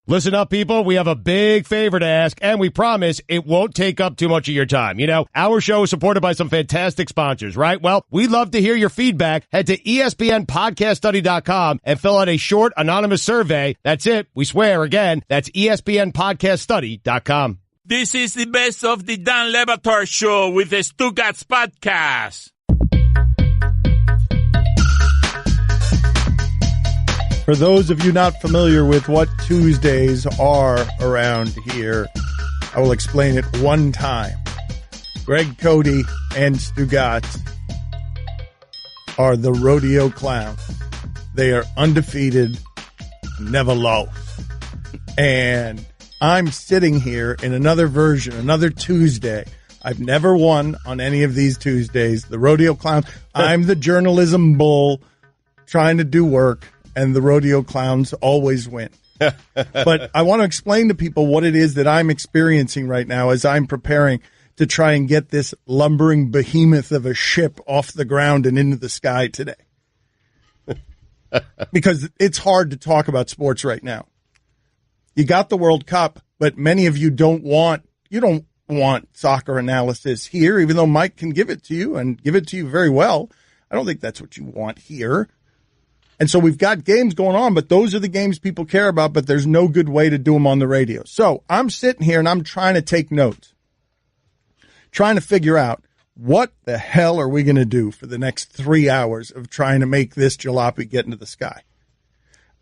Listen up, people. We have a big favor to ask, and we promise it won't take up too much of your time. You know, our show is supported by some fantastic sponsors, right? Well, we'd love to hear your feedback. Head to ESPNpodcaststudy.com and fill out a short, anonymous survey. That's it. We swear, again, that's ESPNpodcaststudy.com. This is the best of the Dan Le Batard Show with the Stugotz podcast. For those of you not familiar with what Tuesdays are around here, I will explain it one time. Greg Cote and Stugotz are the rodeo clowns. They are undefeated, never lost. And I'm sitting here in another version, another Tuesday. I've never won on any of these Tuesdays. The rodeo clown. I'm the journalism bull trying to do work. And the rodeo clowns always win. But I want to explain to people what it is that I'm experiencing right now as I'm preparing to try and get this lumbering behemoth of a ship off the ground and into the sky today. Because it's hard to talk about sports right now. You got the World Cup, but many of you don't want soccer analysis here, even though Mike can give it to you and give it to you very well. I don't think that's what you want here. And so we've got games going on, but those are the games people care about, but there's no good way to do them on the radio. So I'm sitting here and I'm trying to take notes, trying to figure out what the hell are we going to do for the next 3 hours of trying to make this jalopy get into the sky.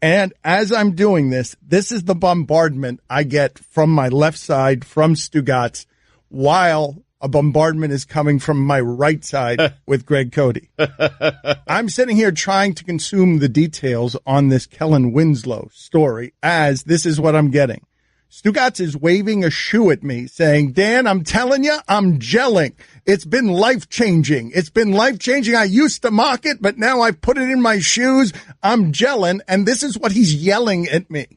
And as I'm doing this, this is the bombardment I get from my left side from Stugotz while a bombardment is coming from my right side with Greg Cote. I'm sitting here trying to consume the details on this Kellen Winslow story as this is what I'm getting. Stugotz is waving a shoe at me saying, Dan, I'm telling you, I'm gelling. It's been life-changing. It's been life-changing. I used to mock it, but now I put it in my shoes. I'm gelling, and this is what he's yelling at me.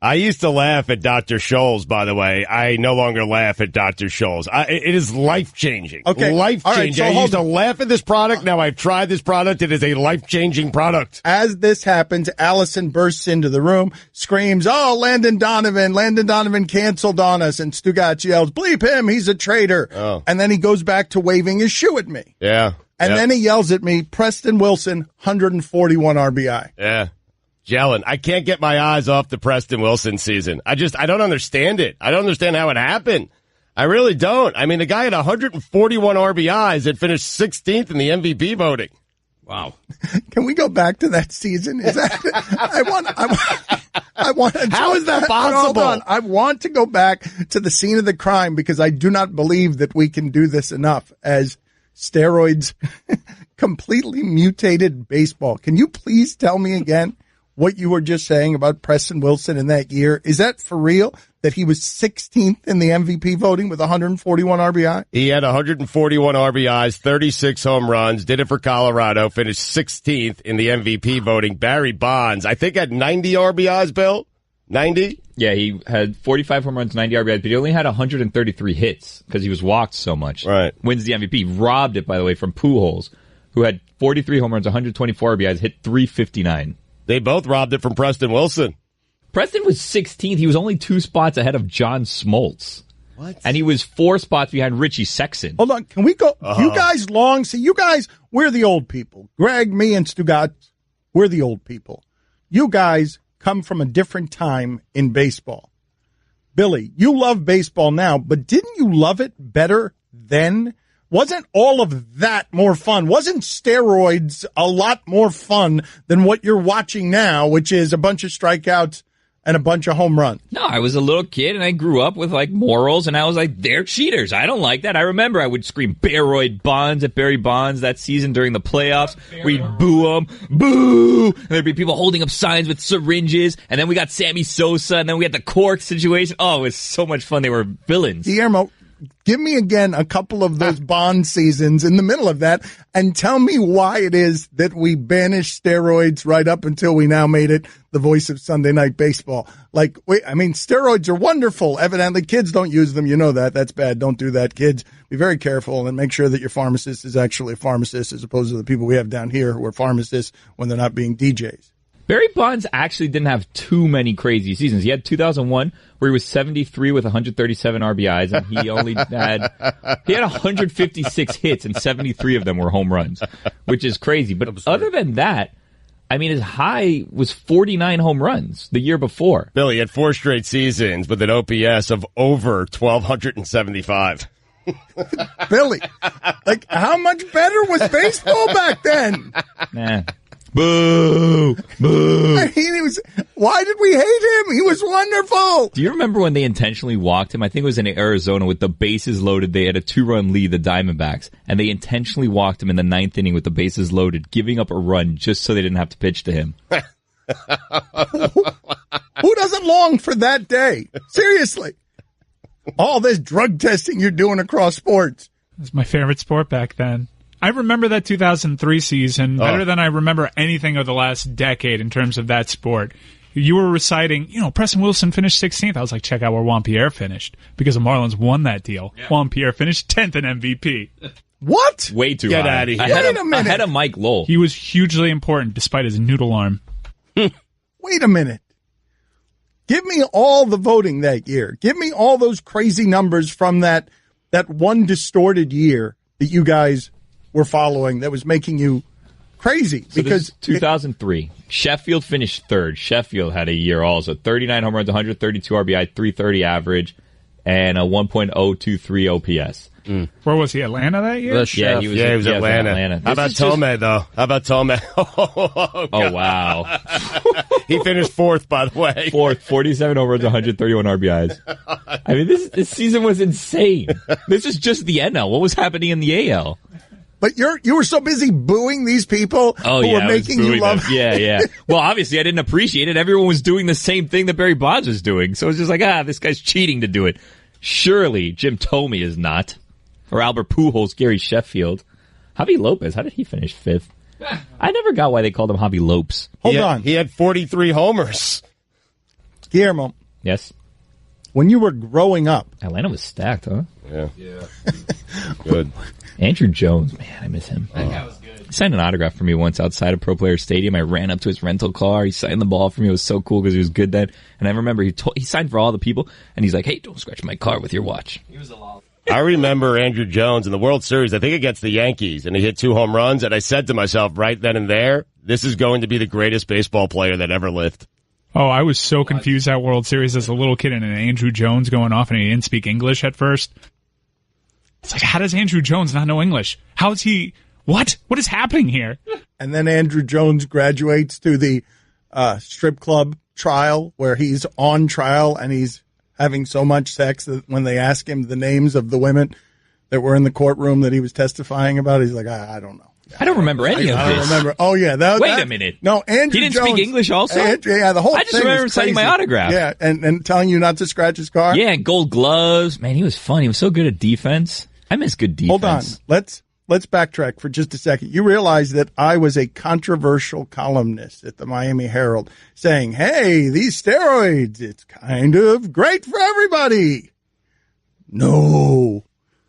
I used to laugh at Dr. Scholl's, by the way. I no longer laugh at Dr. Scholl's. It is life-changing. Okay. Life-changing. Right, so I used to laugh at this product. Now I've tried this product. It is a life-changing product. As this happens, Allison bursts into the room, screams, oh, Landon Donovan canceled on us. And Stugotz yells, bleep him, he's a traitor. Oh. And then he goes back to waving his shoe at me. Yeah. And then he yells at me, Preston Wilson, 141 RBI. Yeah. Gelling. I can't get my eyes off the Preston Wilson season. I don't understand it. I don't understand how it happened. I really don't. I mean, the guy had 141 RBIs that finished 16th in the MVP voting. Wow. Can we go back to that season? Is that I want How is that possible? Hold on. I want to go back to the scene of the crime because I do not believe that we can do this enough as steroids completely mutated baseball. Can you please tell me again what you were just saying about Preston Wilson in that year? Is that for real, that he was 16th in the MVP voting with 141 RBI? He had 141 RBIs, 36 home runs, did it for Colorado, finished 16th in the MVP voting. Barry Bonds, I think, had 90 RBIs, Bill? 90? Yeah, he had 45 home runs, 90 RBIs, but he only had 133 hits because he was walked so much. Right. Wins the MVP. Robbed it, by the way, from Pujols, who had 43 home runs, 124 RBIs, hit 359. They both robbed it from Preston Wilson. Preston was 16th. He was only 2 spots ahead of John Smoltz. What? And he was 4 spots behind Richie Sexson. Hold on. Can we go? You guys we're the old people. Greg, me, and Stugotz, we're the old people. You guys come from a different time in baseball. Billy, you love baseball now, but didn't you love it better then? Wasn't all of that more fun? Wasn't steroids a lot more fun than what you're watching now, which is a bunch of strikeouts and a bunch of home runs? No, I was a little kid and I grew up with like morals and I was like, they're cheaters. I don't like that. I remember I would scream Baroid Bonds at Barry Bonds that season during the playoffs. We'd boo them, boo! And there'd be people holding up signs with syringes. And then we got Sammy Sosa and then we had the cork situation. Oh, it was so much fun. They were villains. Guillermo, give me again a couple of those Bond seasons in the middle of that and tell me why it is that we banished steroids right up until we now made it the voice of Sunday Night Baseball. Like, steroids are wonderful. Evidently, kids don't use them. You know that. That's bad. Don't do that, kids. Be very careful and make sure that your pharmacist is actually a pharmacist as opposed to the people we have down here who are pharmacists when they're not being DJs. Barry Bonds actually didn't have too many crazy seasons. He had 2001 where he was 73 with 137 RBIs, and he only had 156 hits, and 73 of them were home runs, which is crazy. But other than that, I mean, his high was 49 home runs the year before. Billy had 4 straight seasons with an OPS of over 1,275. Billy, like, how much better was baseball back then? Nah. Boo! Boo! I mean, why did we hate him? He was wonderful. Do you remember when they intentionally walked him? I think it was in Arizona with the bases loaded. They had a 2-run lead, the Diamondbacks, and they intentionally walked him in the 9th inning with the bases loaded, giving up a run just so they didn't have to pitch to him. Who doesn't long for that day? Seriously. All this drug testing you're doing across sports. It was my favorite sport back then. I remember that 2003 season better than I remember anything of the last decade in terms of that sport. You were reciting, Preston Wilson finished 16th. I was like, check out where Juan Pierre finished, because the Marlins won that deal. Yeah. Juan Pierre finished 10th in MVP. What? Way too Get high. out of here. Ahead of Mike Lowell. He was hugely important despite his noodle arm. Wait a minute. Give me all the voting that year. Give me all those crazy numbers from that one distorted year that you guys were following that was making you crazy. So because 2003. Sheffield finished 3rd. Sheffield had a year also. 39 home runs, 132 RBI, 330 average, and a 1.023 OPS. Where was he, Atlanta that year? Yeah, he was Atlanta. How about Tomei, though? How about Tomei? Oh, wow. He finished 4th, by the way. 4th, 47 home runs, 131 RBIs. I mean, this season was insane. This is just the NL. What was happening in the AL? But you were so busy booing these people who were making you love them. Yeah. Well, obviously, I didn't appreciate it. Everyone was doing the same thing that Barry Bonds was doing. So it's just like, this guy's cheating to do it. Surely Jim Thome is not. Or Albert Pujols, Gary Sheffield. Javi Lopez, how did he finish 5th? I never got why they called him Javi Lopes. Hold on. He had 43 homers. Guillermo. Yes? When you were growing up. Atlanta was stacked, huh? Yeah. Good. Andrew Jones, man, I miss him. That guy was good. He signed an autograph for me once outside of Pro Player Stadium. I ran up to his rental car. He signed the ball for me. It was so cool because he was good then. And I remember he signed for all the people, and he's like, hey, don't scratch my car with your watch. He was a lot. I remember Andrew Jones in the World Series, I think against the Yankees, and he hit 2 home runs, and I said to myself right then and there, this is going to be the greatest baseball player that ever lived. Oh, I was so confused that World Series as a little kid, and Andrew Jones going off, and he didn't speak English at first. It's like, how does Andrew Jones not know English? How is he... What? What is happening here? And then Andrew Jones graduates to the strip club trial where he's on trial and he's having so much sex that when they ask him the names of the women that were in the courtroom that he was testifying about, he's like, I don't know. I don't remember any of this. I don't remember. Oh, yeah. Wait a minute. No, Andrew He didn't Jones, speak English also? Yeah, the whole I just thing remember him is signing my crazy. autograph. Yeah, and telling you not to scratch his car. Yeah, gold gloves. Man, he was fun. He was so good at defense. I miss good defense. Hold on. Let's backtrack for just a second. You realize that I was a controversial columnist at the Miami Herald saying, hey, these steroids, it's kind of great for everybody. No.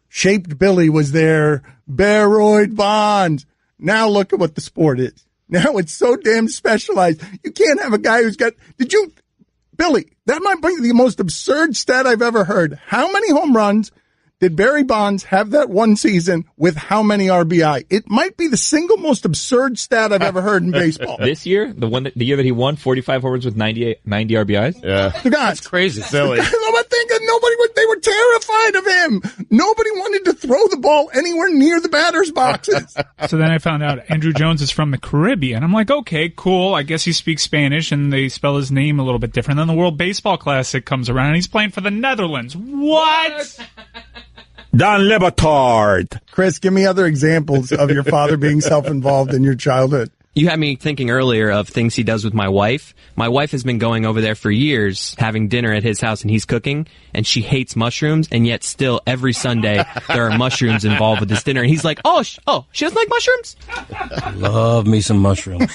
Shaped Billy was there. Baroid Bonds. Now look at what the sport is. Now it's so damn specialized. You can't have a guy who's got, Billy, that might be the most absurd stat I've ever heard. How many home runs did Barry Bonds have that one season with how many RBI? It might be the single most absurd stat I've ever heard in baseball. This year, the year that he won, 45 home runs with 90 RBIs? Yeah. That's crazy, silly. They were terrified of him. Nobody wanted to throw the ball anywhere near the batter's boxes. So then I found out Andrew Jones is from the Caribbean. I'm like, okay, cool. I guess he speaks Spanish, and they spell his name a little bit different. Then the World Baseball Classic comes around, and he's playing for the Netherlands. What? Dan Le Batard. Chris, give me other examples of your father being self-involved in your childhood. You had me thinking earlier of things he does with my wife. My wife has been going over there for years, having dinner at his house, and he's cooking, and she hates mushrooms, and yet still every Sunday there are mushrooms involved with this dinner. And he's like, she doesn't like mushrooms? Love me some mushrooms.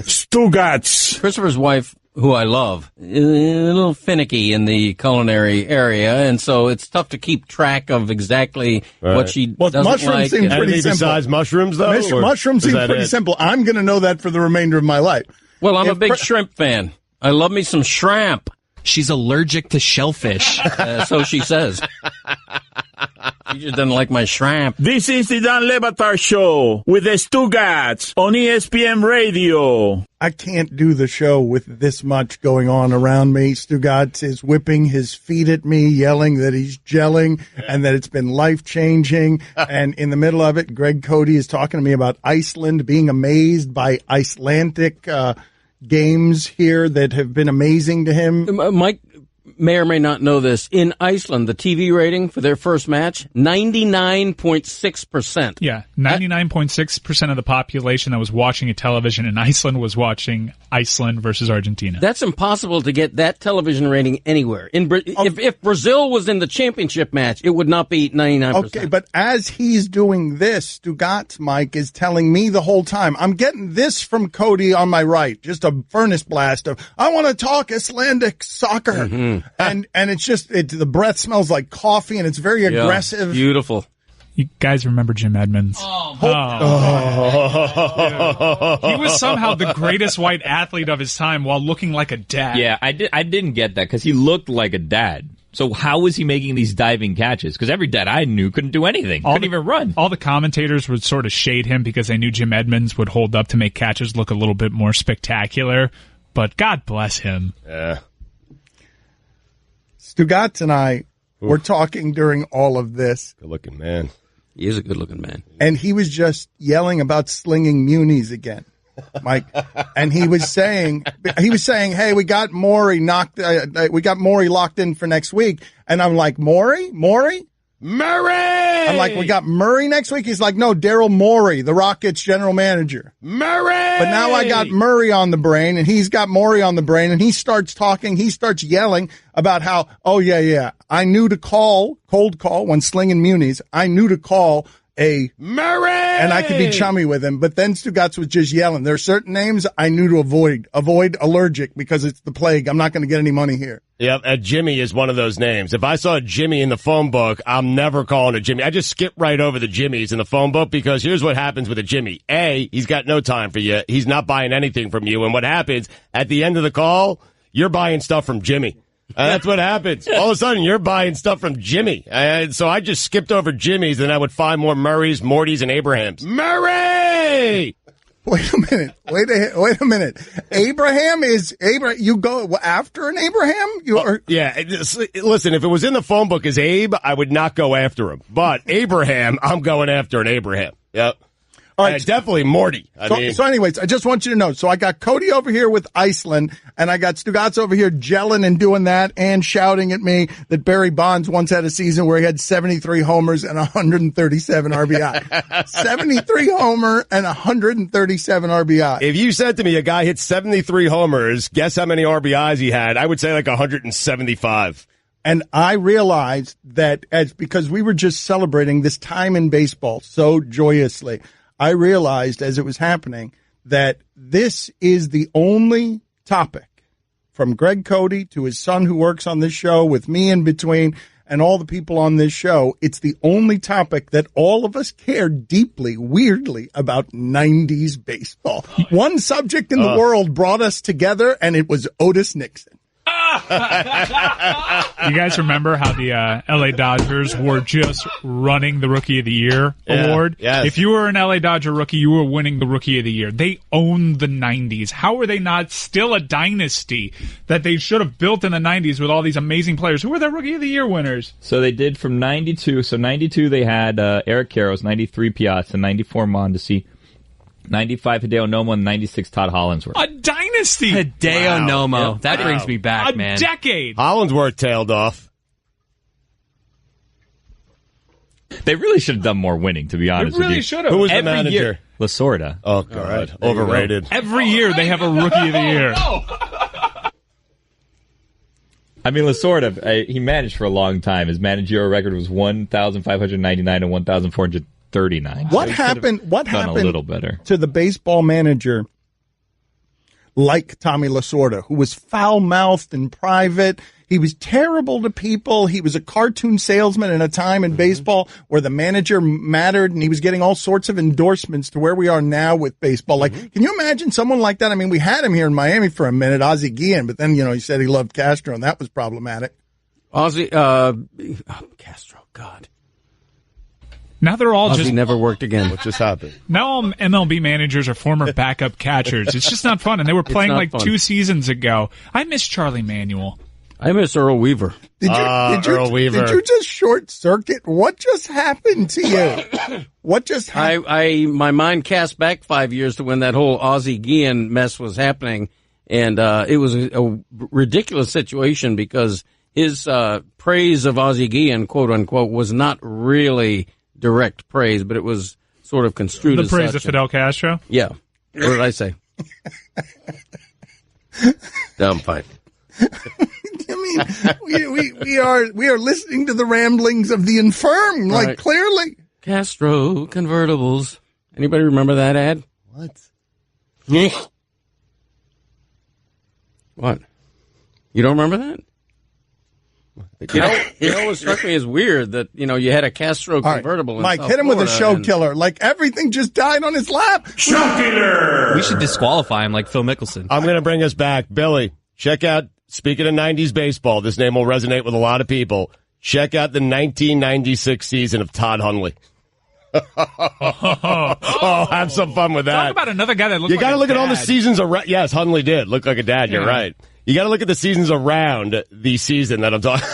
Stugotz. Christopher's wife, who I love, is a little finicky in the culinary area, and so it's tough to keep track of exactly what she doesn't mushrooms like. seem pretty Anything simple. besides mushrooms, though? Mushrooms seem pretty it? simple. I'm going to know that for the remainder of my life. Well, I'm a big shrimp fan. I love me some shrimp. She's allergic to shellfish. So she says. She just doesn't like my shrimp. This is the Dan Le Batard Show with the Stugotz on ESPN Radio. I can't do the show with this much going on around me. Stugotz is whipping his feet at me, yelling that he's gelling and that it's been life-changing. And in the middle of it, Greg Cote is talking to me about Iceland, being amazed by Icelandic games here that have been amazing to him. Mike may or may not know this. In Iceland, the TV rating for their first match, 99.6%. Yeah, 99.6% of the population that was watching a television in Iceland was watching Iceland versus Argentina. That's impossible to get that television rating anywhere. If Brazil was in the championship match, it would not be 99%. Okay, but as he's doing this, Stugotz, Mike, is telling me the whole time, I'm getting this from Cote on my right, just a furnace blast of, I want to talk Icelandic soccer. Mm-hmm. And it's just, the breath smells like coffee and it's very aggressive. Beautiful. You guys remember Jim Edmonds? He was somehow the greatest white athlete of his time while looking like a dad. Yeah, I didn't get that because he looked like a dad. So how was he making these diving catches? Because every dad I knew couldn't do anything. Couldn't even run. All the commentators would sort of shade him because they knew Jim Edmonds would hold up to make catches look a little bit more spectacular. But God bless him. Yeah. Stugotz and I were talking during all of this. Good-looking man. He is a good-looking man. And he was just yelling about slinging munis again, Mike. And he was saying, hey, we got Maury locked in for next week. And I'm like, Maury? Murray! I'm like, we got Murray next week? He's like, no, Daryl Morey, the Rockets general manager. Murray! But now I got Murray on the brain, and he's got Morey on the brain, and he starts talking, he starts yelling about how, I knew to cold call when slinging munis, I knew to call a Murray! And I could be chummy with him, but then Stugotz was just yelling. There are certain names I knew to avoid allergic because it's the plague. I'm not going to get any money here. Yep, Jimmy is one of those names. If I saw Jimmy in the phone book, I'm never calling it Jimmy. I just skip right over the Jimmys in the phone book because here's what happens with a Jimmy. A, he's got no time for you. He's not buying anything from you. And what happens at the end of the call, you're buying stuff from Jimmy. That's what happens. All of a sudden, you're buying stuff from Jimmy. So I just skipped over Jimmy's, and I would find more Murrays, Mortys, and Abrahams. Murray! Wait a minute. Abraham. You go after an Abraham? Yeah. Listen, if it was in the phone book as Abe, I would not go after him. But Abraham, I'm going after an Abraham. Yep. All right, definitely Morty. So anyways, I just want you to know. So I got Cote over here with Iceland, and I got Stugotz over here gelling and doing that and shouting at me that Barry Bonds once had a season where he had 73 homers and 137 RBI. 73 homer and 137 RBI. If you said to me a guy hit 73 homers, guess how many RBIs he had? I would say like 175. And I realized that because we were just celebrating this time in baseball so joyously, I realized as it was happening that this is the only topic from Greg Cote to his son who works on this show with me in between and all the people on this show. It's the only topic that all of us care deeply, weirdly about 90s baseball. One subject in the world brought us together, and it was Otis Nixon. You guys remember how the LA Dodgers were just running the Rookie of the Year award? Yes. If you were an LA Dodger rookie, you were winning the Rookie of the Year. They owned the 90s. How are they not still a dynasty that they should have built in the 90s with all these amazing players? Who were their Rookie of the Year winners? So they did from 92. So 92 they had Eric Karros, 93 Piazza, 94 Mondesi, 95 Hideo Nomo, and 96 Todd Hollinsworth. A dynasty! Hideo Nomo. Yep. That brings me back, man. A decade! Hollinsworth tailed off. They really should have done more winning, to be honest with you. They really should have. Who was the Every manager? year, Lasorda. Oh, God. Overrated. Every year they have a Rookie of the Year. I mean, Lasorda, he managed for a long time. His managerial record was 1,599 and 1,439. What So happened a little better to the baseball manager like Tommy Lasorda, who was foul-mouthed in private. He was terrible to people. He was a cartoon salesman in a time in baseball where the manager mattered, and he was getting all sorts of endorsements to where we are now with baseball. Like, can you imagine someone like that? I mean, we had him here in Miami for a minute, Ozzie Guillen, but then, he said he loved Castro, and that was problematic. Castro, God. Now they're all Ozzie just never worked again. What just happened? now all MLB managers are former backup catchers. It's just not fun, and they were playing like fun. 2 seasons ago. I miss Charlie Manuel. I miss Earl Weaver. Earl Weaver. Did you just short circuit? What just happened to you? What just happened? My mind cast back 5 years to when that whole Ozzie Guillen mess was happening, and it was a ridiculous situation because his praise of Ozzie Guillen, quote unquote, was not really direct praise, but it was sort of construed The as praise such. of Fidel Castro? Yeah. What did I say? No, I'm fine. I mean, we are listening to the ramblings of the infirm, like Right. clearly. Castro convertibles. Anybody remember that ad? What? What? You don't remember that? What struck me as weird that, you had a Castro All right, convertible in Mike, South hit him with a Florida, show and- killer. Like everything just died on his lap. We should disqualify him like Phil Mickelson. I'm going to bring us back. Billy, check out, speaking of 90s baseball, this name will resonate with a lot of people. Check out the 1996 season of Todd Hundley. Oh, have some fun with that. Talk about another guy that looked You like got to a look at all the dad. seasons around. Yes, Hundley did look like a dad. You're right. You got to look at the seasons around the season that I'm talking.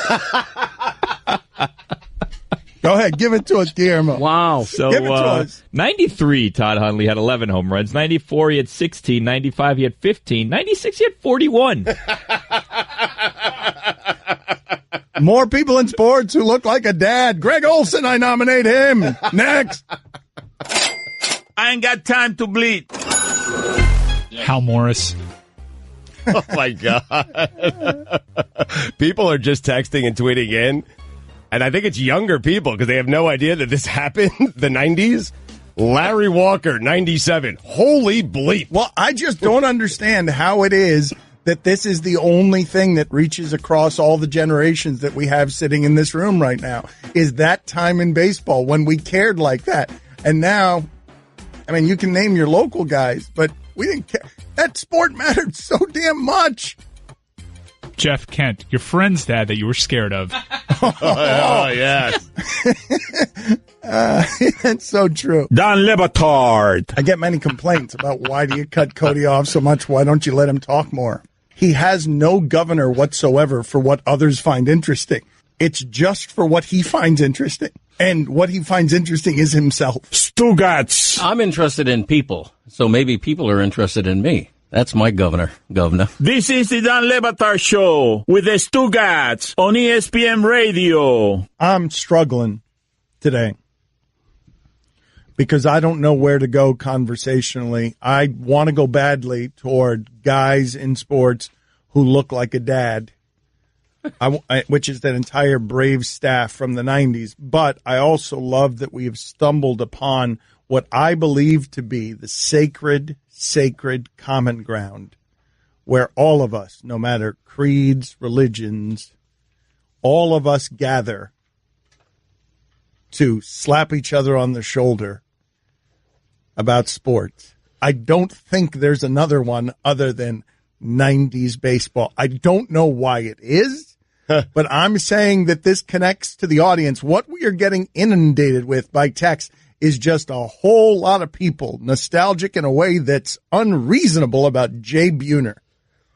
Go ahead, give it to us, Guillermo. Wow. So, Give it to us. 93, Todd Hundley had 11 home runs. 94, he had 16. 95, he had 15. 96, he had 41. More people in sports who look like a dad. Greg Olson, I nominate him. Next. I ain't got time to bleed. Hal Morris. Oh, my God. People are just texting and tweeting in, and I think it's younger people because they have no idea that this happened, the 90s. Larry Walker, 97. Holy bleep. Well, I just don't understand how it is that this is the only thing that reaches across all the generations that we have sitting in this room right now, is that time in baseball when we cared like that. And now, I mean, you can name your local guys, but we didn't care. That sport mattered so damn much. Jeff Kent, your friend's dad that you were scared of. Oh, yes. That's so true. Don Batard. I get many complaints about why do you cut Cote off so much? Why don't you let him talk more? He has no governor whatsoever for what others find interesting. It's just for what he finds interesting. And what he finds interesting is himself. Stugotz. I'm interested in people, so maybe people are interested in me. That's my governor. This is the Don Batard Show with the Stugotz on ESPN Radio. I'm struggling today because I don't know where to go conversationally. I want to go badly toward guys in sports who look like a dad, which is that entire Braves staff from the 90s. But I also love that we have stumbled upon what I believe to be the sacred common ground where all of us, no matter creeds, religions, all of us gather to slap each other on the shoulder about sports. I don't think there's another one other than 90s baseball. I don't know why it is, but I'm saying that this connects to the audience. What we are getting inundated with by text is just a whole lot of people nostalgic in a way that's unreasonable about Jay Buhner.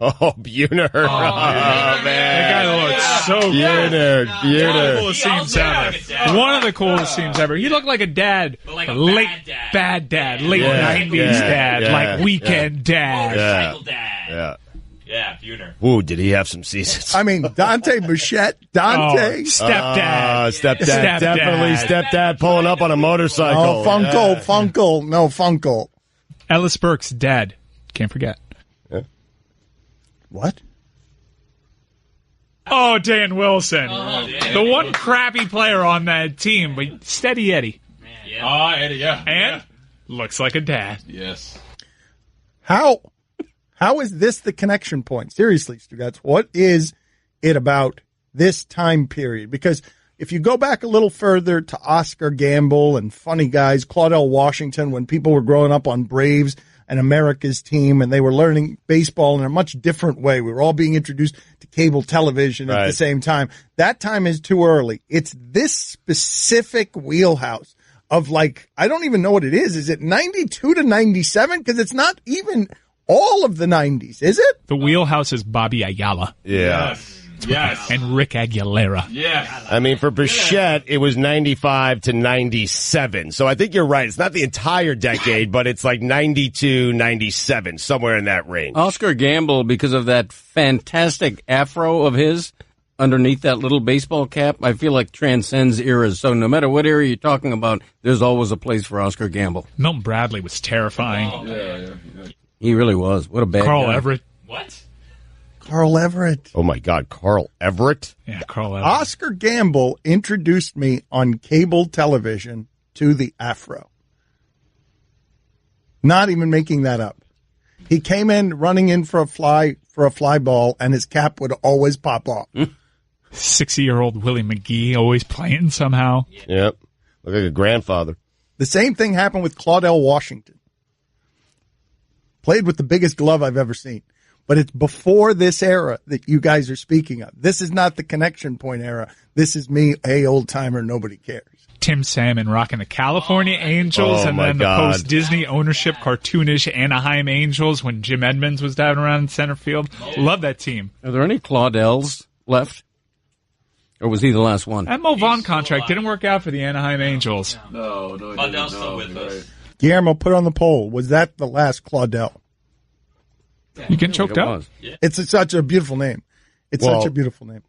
Oh, Buhner. Oh, man. That guy looks so good. Buhner. One of the coolest teams ever. One of the coolest teams ever. He looked like a dad. But like a late bad dad. Late 90s dad. Like weekend dad. Motorcycle dad. Yeah. Yeah, Buhner. Ooh, did he have some seasons? I mean, Dante Bichette, Dante. Stepdad. Stepdad. Definitely stepdad pulling up on a motorcycle. Oh, Funkle. No, Funkle. Ellis Burke's dad. Can't forget. What? Oh, Dan Wilson. The one crappy player on that team, but steady Eddie. Eddie, yeah. And looks like a dad. Yes. How How is this the connection point? Seriously, Stugotz, what is it about this time period? Because if you go back a little further to Oscar Gamble and funny guys, Claudell Washington, when people were growing up on Braves and America's team and they were learning baseball in a much different way. We were all being introduced to cable television at the same time. That time is too early. It's this specific wheelhouse of like, I don't even know what it is. Is it 92 to 97? Because it's not even all of the 90s, is it? The wheelhouse is Bobby Ayala. Yeah. Yes. And Rick Aguilera. Yes. I mean, for Bichette, it was 95 to 97. So I think you're right. It's not the entire decade, but it's like 92, 97, somewhere in that range. Oscar Gamble, because of that fantastic afro of his underneath that little baseball cap, I feel like transcends eras. So no matter what era you're talking about, there's always a place for Oscar Gamble. Milton Bradley was terrifying. Oh, yeah. He really was. What a bad Carl guy. Everett. What? Carl Everett. Oh, my God. Carl Everett? Yeah, Carl Everett. Oscar Gamble introduced me on cable television to the afro. Not even making that up. He came in running in for a fly ball, and his cap would always pop off. 60-year-old Willie McGee always playing somehow. Yep. Look like a grandfather. The same thing happened with Claudell Washington. Played with the biggest glove I've ever seen. But it's before this era that you guys are speaking of. This is not the connection point era. This is me, hey, old timer, nobody cares. Tim Salmon rocking the California Angels, and then the post-Disney ownership cartoonish Anaheim Angels when Jim Edmonds was diving around in center field. Love that team. Are there any Claudells left? Or was he the last one? That Mo Vaughn contract didn't work out for the Anaheim Angels. No. Claudell's still with us. Guillermo, put on the poll. Was that the last Claudell? You getting choked It up? was. It's such a beautiful name. It's such a beautiful name.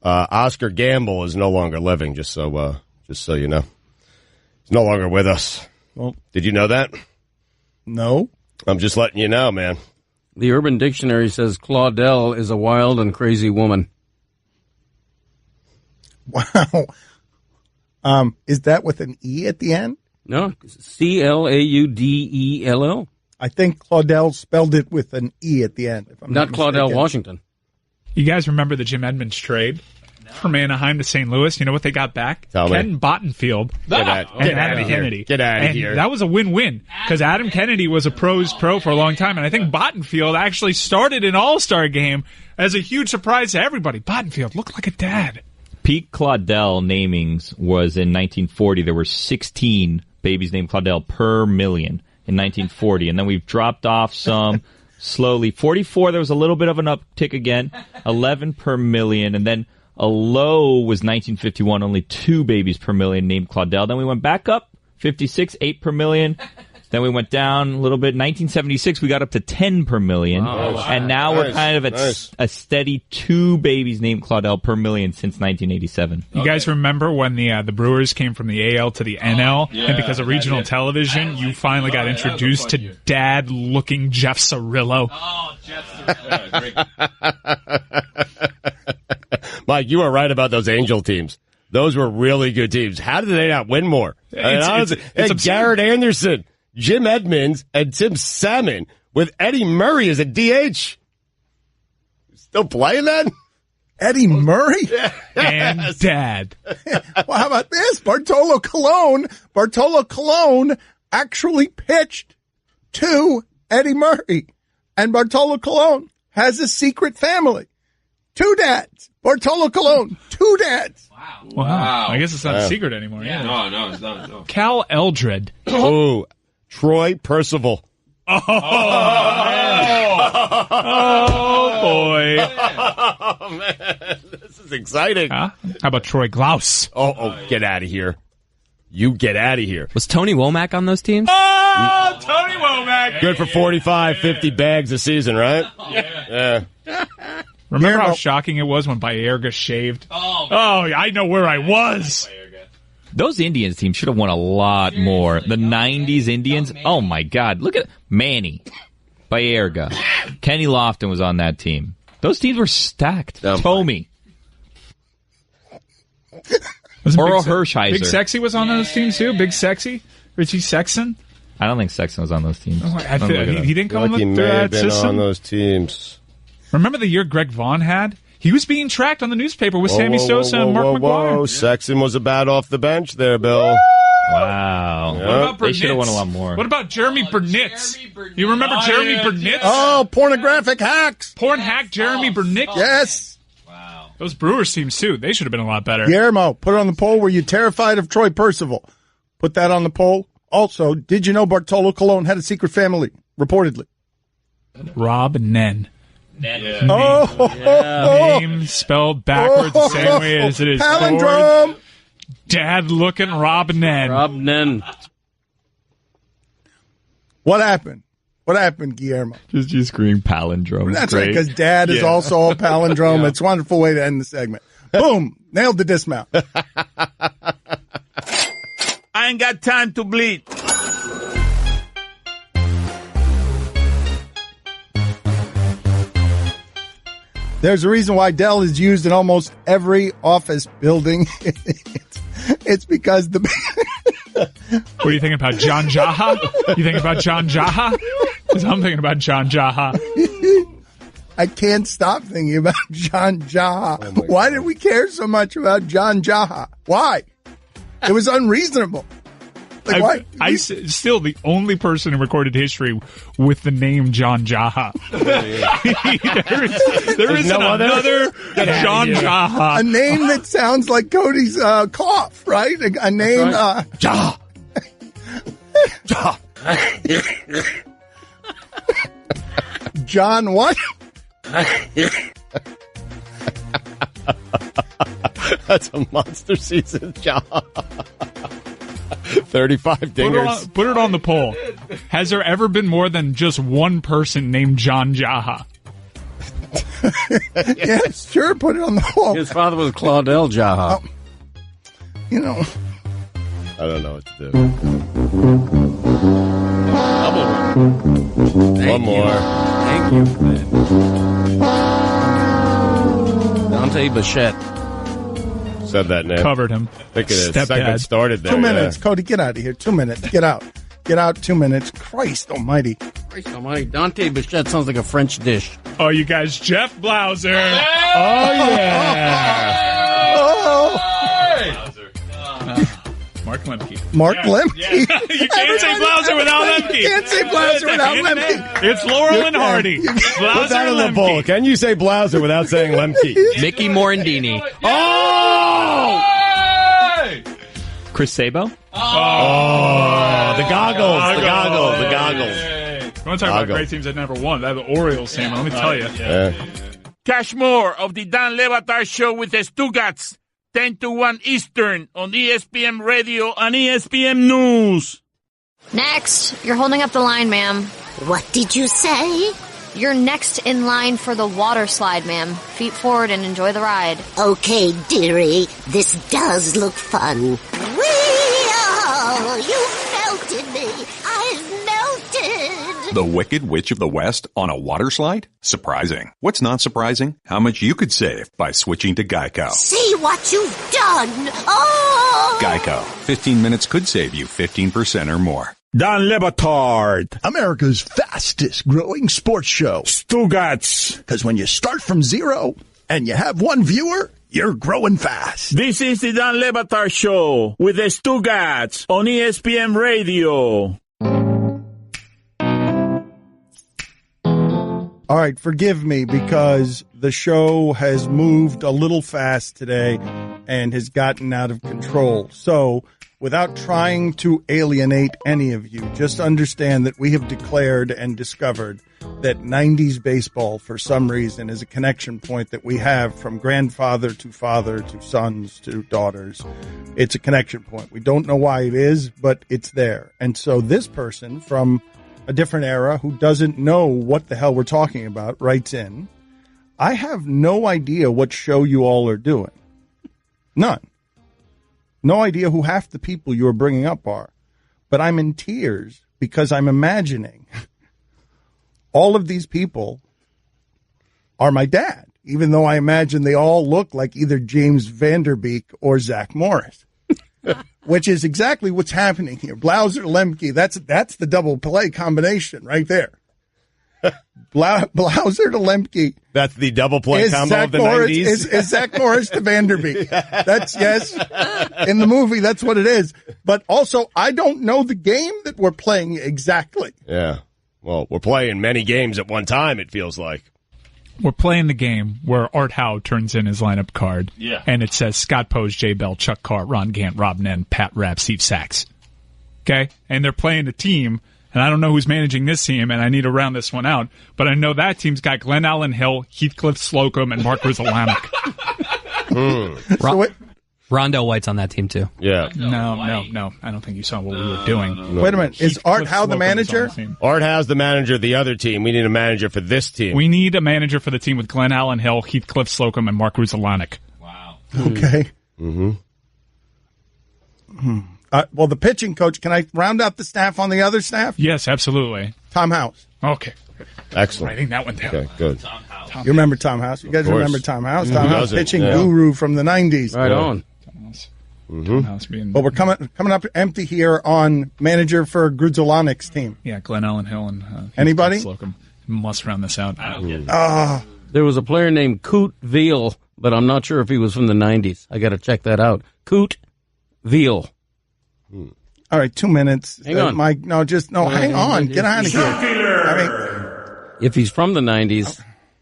Oscar Gamble is no longer living, just so you know. He's no longer with us. Well, Did you know that? no. I'm just letting you know, man. The Urban Dictionary says Claudel is a wild and crazy woman. Wow. Is that with an E at the end? No, Claudell. I think Claudel spelled it with an E at the end. If I'm Not Claudell mistaken. Washington. You guys remember the Jim Edmonds trade from Anaheim to St. Louis? You know what they got back? Tell me. Ken Bottenfield Get and out Adam of here. Kennedy. Get out of And here. that was a win-win because Adam Kennedy was a pro for a long time, and I think Bottenfield actually started an All-Star game as a huge surprise to everybody. Bottenfield looked like a dad. Peak Claudel namings was in 1940. There were 16 babies named Claudel per million in 1940, and then we've dropped off some slowly. 44, there was a little bit of an uptick again, 11 per million, and then a low was 1951, only 2 babies per million named Claudel. Then we went back up, 56, 8 per million. Then we went down a little bit. 1976, we got up to 10 per million. Wow. And now we're kind of at a steady 2 babies named Claudel per million since 1987. You guys remember when the Brewers came from the AL to the NL, and because of regional television, you finally got introduced to dad-looking Jeff Cirillo. Oh, Jeff. Great. Mike, you are right about those Angel teams. Those were really good teams. How did they not win more? It's absurd. Garrett Anderson, Jim Edmonds, and Tim Salmon with Eddie Murray as a DH. Still playing that? Eddie Murray? And dad. Well, how about this? Bartolo Colon actually pitched to Eddie Murray. And Bartolo Colon has a secret family. 2 dads. Bartolo Colon, 2 dads. Wow. I guess it's not a secret anymore. Yeah. No, it's not. No. Cal Eldred. Oh, Troy Percival. Oh, boy. Oh, man. This is exciting. Huh? How about Troy Glaus? Oh, get out of here. You get out of here. Was Tony Womack on those teams? Oh, Tony Womack. Good for 45, 50 bags a season, right? Yeah. Remember how shocking it was when Baerga shaved? Oh, I know where I was. Those Indians teams should have won a lot more. The 90s Indians, oh my God. Look at Manny, Baerga, Kenny Lofton was on that team. Those teams were stacked. Tomey. Earl Hershiser. Big Sexy was on those teams too? Big Sexy? Richie Sexton? I don't think Sexton was on those teams. He didn't I feel come like he through may have that been system. on those teams. Remember the year Greg Vaughn had? He was being tracked on the newspaper with Sammy Whoa, Sosa and Mark McGwire. Whoa. Sexton was a bat off the bench there, Bill. Wow. Yeah. What about They should have Burnitz? won a lot more. What about Jeremy Burnitz? You remember Jeremy Burnitz? Oh, pornographic hacks. Porn hack Jeremy Burnitz? Yes. Those Brewers teams, too. They should have been a lot better. Guillermo, put it on the poll. Were you terrified of Troy Percival? Put that on the poll. Also, did you know Bartolo Colon had a secret family, reportedly? Rob Nen. Oh, Name spelled backwards the same way as it is palindrome. Dad-looking Rob Nen. Rob Nen. What happened? What happened, Guillermo? Just you scream palindrome. That's right, because Dad is also a palindrome. It's a wonderful way to end the segment. Boom. Nailed the dismount. I ain't got time to bleed. There's a reason why Dell is used in almost every office building. It's because the... What are you thinking about, John Jaha? You thinking about John Jaha? Because I'm thinking about John Jaha. I can't stop thinking about John Jaha. Why did we care so much about John Jaha? Why? It was unreasonable. Like, why? Still the only person in recorded history with the name John Jaha. there isn't no other? another John Jaha. A name that sounds like Cody's cough, right? A name. Jah. Jah. John what? That's a monster season, Jah. 35 dingers. Put it on the poll. Has there ever been more than just one person named John Jaha? Yes, sure. Put it on the poll. His father was Claudel Jaha. You know. I don't know what to do. One more. Thank you for that. Dante Bichette. Said that, Nick. Covered him. I think the Stepdad. segment started there. 2 minutes. Yeah. Cody, get out of here. 2 minutes. Get out. Get out. 2 minutes. Christ almighty. Christ almighty. Dante Bichette sounds like a French dish. Oh, you guys, Jeff Blauser. Oh, yeah. Oh, Mark Lemke. Mark Lemke. You can't say Blauser without Lemke. You can't say Blauser without Lemke. It's Laurel and Hardy. Put Blauser that in and the poll. Lemke. Can you say Blauser without saying Lemke? Mickey Morandini. Oh! Chris Sabo? Oh, the goggles. The goggles. The goggles. You want to talk about great teams that never won? That the Orioles team, let me tell you. Catch more of the Dan Le Batard Show with the Stugotz, 10 to 1 Eastern on ESPN Radio and ESPN News. Next, you're holding up the line, ma'am. What did you say? You're next in line for the water slide, ma'am. Feet forward and enjoy the ride. Okay, dearie, this does look fun. Whee! You melted me. I've melted. The Wicked Witch of the West on a water slide? Surprising. What's not surprising? How much you could save by switching to Geico. See what you've done. Oh! Geico. 15 minutes could save you 15% or more. Dan Le Batard, America's fastest growing sports show. Stugotz. Because when you start from zero and you have one viewer, you're growing fast. This is the Dan Le Batard Show with the Stugotz on ESPN Radio. All right, forgive me because the show has moved a little fast today and has gotten out of control. So, without trying to alienate any of you, just understand that we have declared and discovered that 90s baseball, for some reason, is a connection point that we have from grandfather to father to sons to daughters. It's a connection point. We don't know why it is, but it's there. And so this person from a different era who doesn't know what the hell we're talking about writes in, I have no idea what show you all are doing. None. No idea who half the people you are bringing up are. But I'm in tears because I'm imagining all of these people are my dad, even though I imagine they all look like either James Vanderbeek or Zach Morris. which is exactly what's happening here. Blauser, Lemke, that's the double play combination right there. Blauser to Lemke. That's the double play combo of the 90s. Is Zach Morris to Vanderbeek. That's, yes, in the movie, that's what it is. But also, I don't know the game that we're playing exactly. Yeah. Well, we're playing many games at one time, it feels like. We're playing the game where Art Howe turns in his lineup card, and it says Scott Pose, Jay Bell, Chuck Carr, Ron Gant, Rob Nen, Pat Rapp, Steve Sachs. Okay? And they're playing a team, and I don't know who's managing this team, and I need to round this one out, but I know that team's got Glenn Allen Hill, Heathcliff Slocum, and Mark Rizalanek. Rondell White's on that team, too. Yeah. No. I don't think you saw what we were doing. Wait a minute. Is Art Howe the manager? Art Howe's the manager of the other team. We need a manager for this team. We need a manager for the team with Glenn Allen Hill, Heathcliff Slocum, and Mark Rizalanek. Wow. Okay. Well, the pitching coach, can I round out the staff on the other staff? Yes, absolutely. Tom House. Okay. Excellent. Writing that one down. Okay, good. You remember Tom House? You guys remember Tom House? Tom House, pitching guru from the 90s. Right on. Tom House being, But we're coming up empty here on manager for Grudzelanek's team. yeah, Glenn Allen Hill and Anybody? Slocum. Must round this out. There was a player named Cote Veal, but I'm not sure if he was from the 90s. I got to check that out. Cote Veal. All right, 2 minutes. Hang on. Mike, hang on. Get out of here. I mean, If he's from the 90s.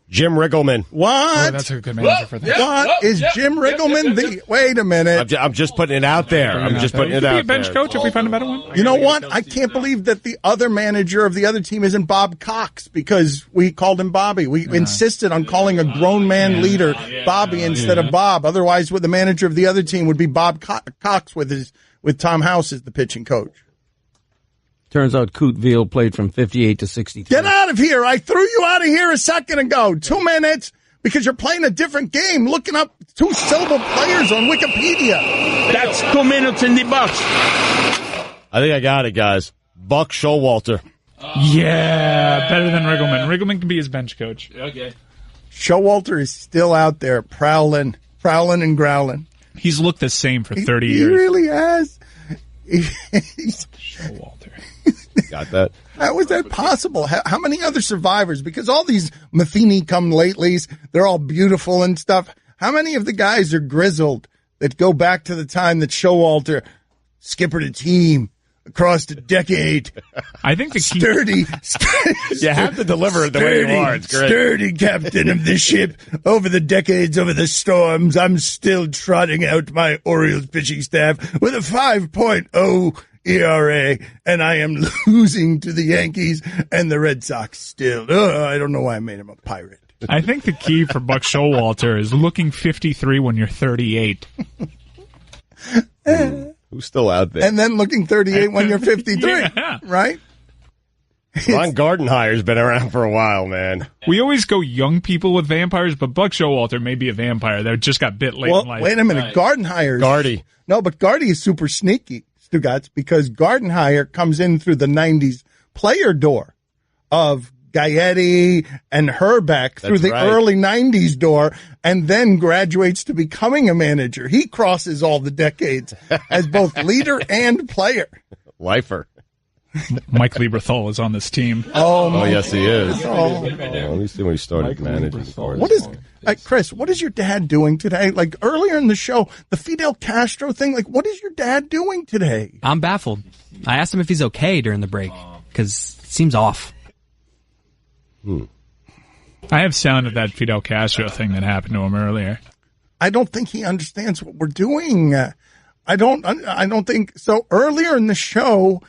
Jim Riggleman. What? Oh, that's a good manager for that. What? Is Jim Riggleman the... Wait a minute. I'm just putting it out there. I'm just putting it out there. He could be a bench coach if we find a better one. You know what? I can't believe that the other manager of the other team isn't Bob Cox because we called him Bobby. We insisted on calling a grown man leader Bobby instead of Bob. Otherwise, the manager of the other team would be Bob Cox with Tom House as the pitching coach. Turns out Cote Veal played from 58 to 63. Get out of here. I threw you out of here a second ago. 2 minutes because you're playing a different game, looking up 2-syllable players on Wikipedia. That's 2 minutes in the box. I think I got it, guys. Buck Showalter. Yeah, better than Riggleman. Riggleman can be his bench coach. Okay. Showalter is still out there prowling and growling. He's looked the same for 30 years. He really has. Showalter. Got that? How was that possible? How many other survivors? Because all these Matheny come latelys, they're all beautiful and stuff. How many of the guys are grizzled that go back to the time that Showalter skippered a team across the decade? I think the key... Sturdy. You have to deliver it the way you are. It's great. Sturdy captain of the ship. Over the decades, over the storms, I'm still trotting out my Orioles pitching staff with a 5.0 ERA, and I am losing to the Yankees and the Red Sox still. I don't know why I made him a pirate. I think the key for Buck Showalter is looking 53 when you're 38. Who's still out there? And then looking 38 when you're 53, right? Ron Gardenhire's been around for a while, man. We always go young people with vampires, but Buck Showalter may be a vampire that just got bit late in life. Wait a minute. Gardenhire's... Gardy. No, but Gardy is super sneaky, Stugotz, because Gardenhire comes in through the 90s player door of Gaetti and Herbeck through the early 90s door and then graduates to becoming a manager. He crosses all the decades as both leader and player. Lifer. Mike Lieberthal is on this team. Oh yes, he is. Let me see when he started managing. Chris, what is your dad doing today? Like earlier in the show, the Fidel Castro thing, like what is your dad doing today? I'm baffled. I asked him if he's okay during the break because it seems off. I have sound of that Fidel Castro thing that happened to him earlier. I don't think he understands what we're doing. I don't think so. Earlier in the show,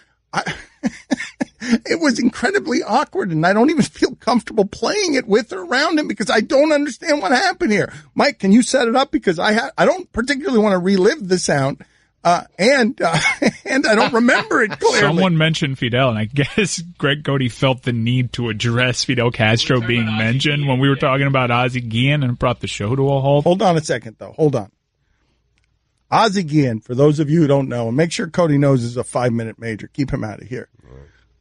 it was incredibly awkward, and I don't even feel comfortable playing it with or around him because I don't understand what happened here. Mike, can you set it up? Because I don't particularly want to relive the sound, and I don't remember it clearly. Someone mentioned Fidel, and I guess Greg Cote felt the need to address Fidel Castro being mentioned when we were talking about Ozzie Guillen and brought the show to a halt. Hold on a second, though. Hold on. Ozzie Guillen, for those of you who don't know, and make sure Cody knows is a 5-minute major. Keep him out of here.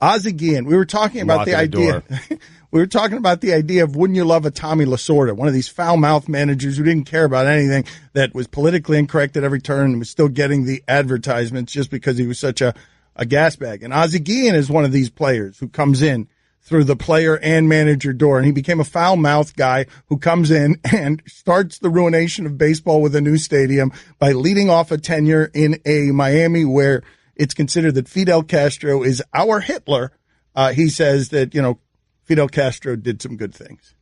Ozzie Guillen, we were talking about the idea. We were talking about the idea of wouldn't you love a Tommy Lasorda, one of these foul-mouthed managers who didn't care about anything, that was politically incorrect at every turn and was still getting the advertisements just because he was such a gas bag. And Ozzie Guillen is one of these players who comes in through the player and manager door, and he became a foul-mouthed guy who comes in and starts the ruination of baseball with a new stadium by leading off a tenure in a Miami where it's considered that Fidel Castro is our Hitler. He says that, Fidel Castro did some good things.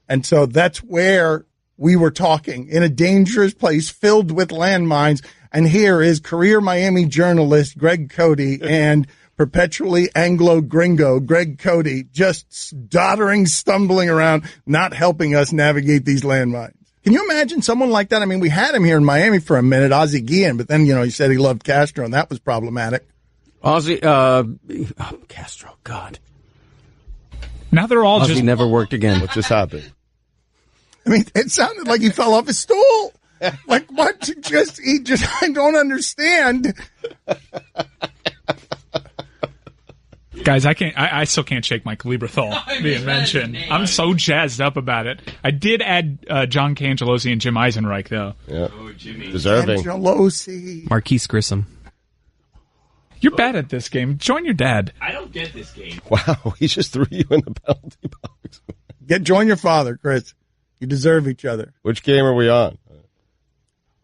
And so that's where we were talking, in a dangerous place filled with landmines. And here is career Miami journalist Greg Cote and perpetually Anglo-gringo Greg Cote just doddering, stumbling around, not helping us navigate these landmines. Can you imagine someone like that? I mean, we had him here in Miami for a minute, Ozzie Guillen, but then, he said he loved Castro, and that was problematic. Castro, God. Now they're all Ozzie never worked again. What just happened? I mean, it sounded like he fell off his stool. Like, what? I don't understand. Guys, I still can't shake my Calibrethol being mentioned. I'm so jazzed up about it. I did add John Cangelosi and Jim Eisenreich, though. Yeah. Oh, Jimmy. Deserving. Cangelosi. Marquise Grissom. You're bad at this game. Join your dad. I don't get this game. Wow, he just threw you in the penalty box. Join your father, Chris. You deserve each other. Which game are we on?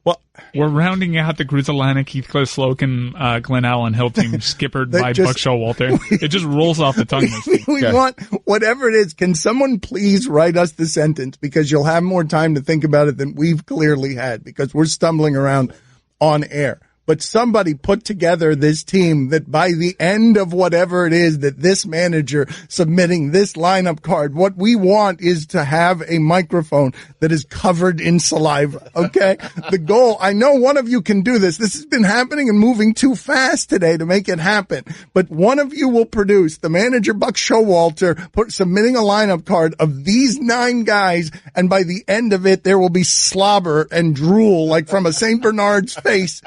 Well, we're rounding out the Cruz Atlantic, Heathcliff Slocum, Glen Allen Hill team, skippered by Buck Showalter. It just rolls off the tongue. We want, whatever it is, can someone please write us the sentence, because you'll have more time to think about it than we've clearly had, because we're stumbling around on air. But somebody put together this team that by the end of whatever it is that this manager submitting this lineup card, what we want is to have a microphone that is covered in saliva. Okay. The goal, I know one of you can do this. This has been happening and moving too fast today to make it happen. But one of you will produce, the manager, Buck Showalter, submitting a lineup card of these 9 guys. And by the end of it, there will be slobber and drool like from a St. Bernard's face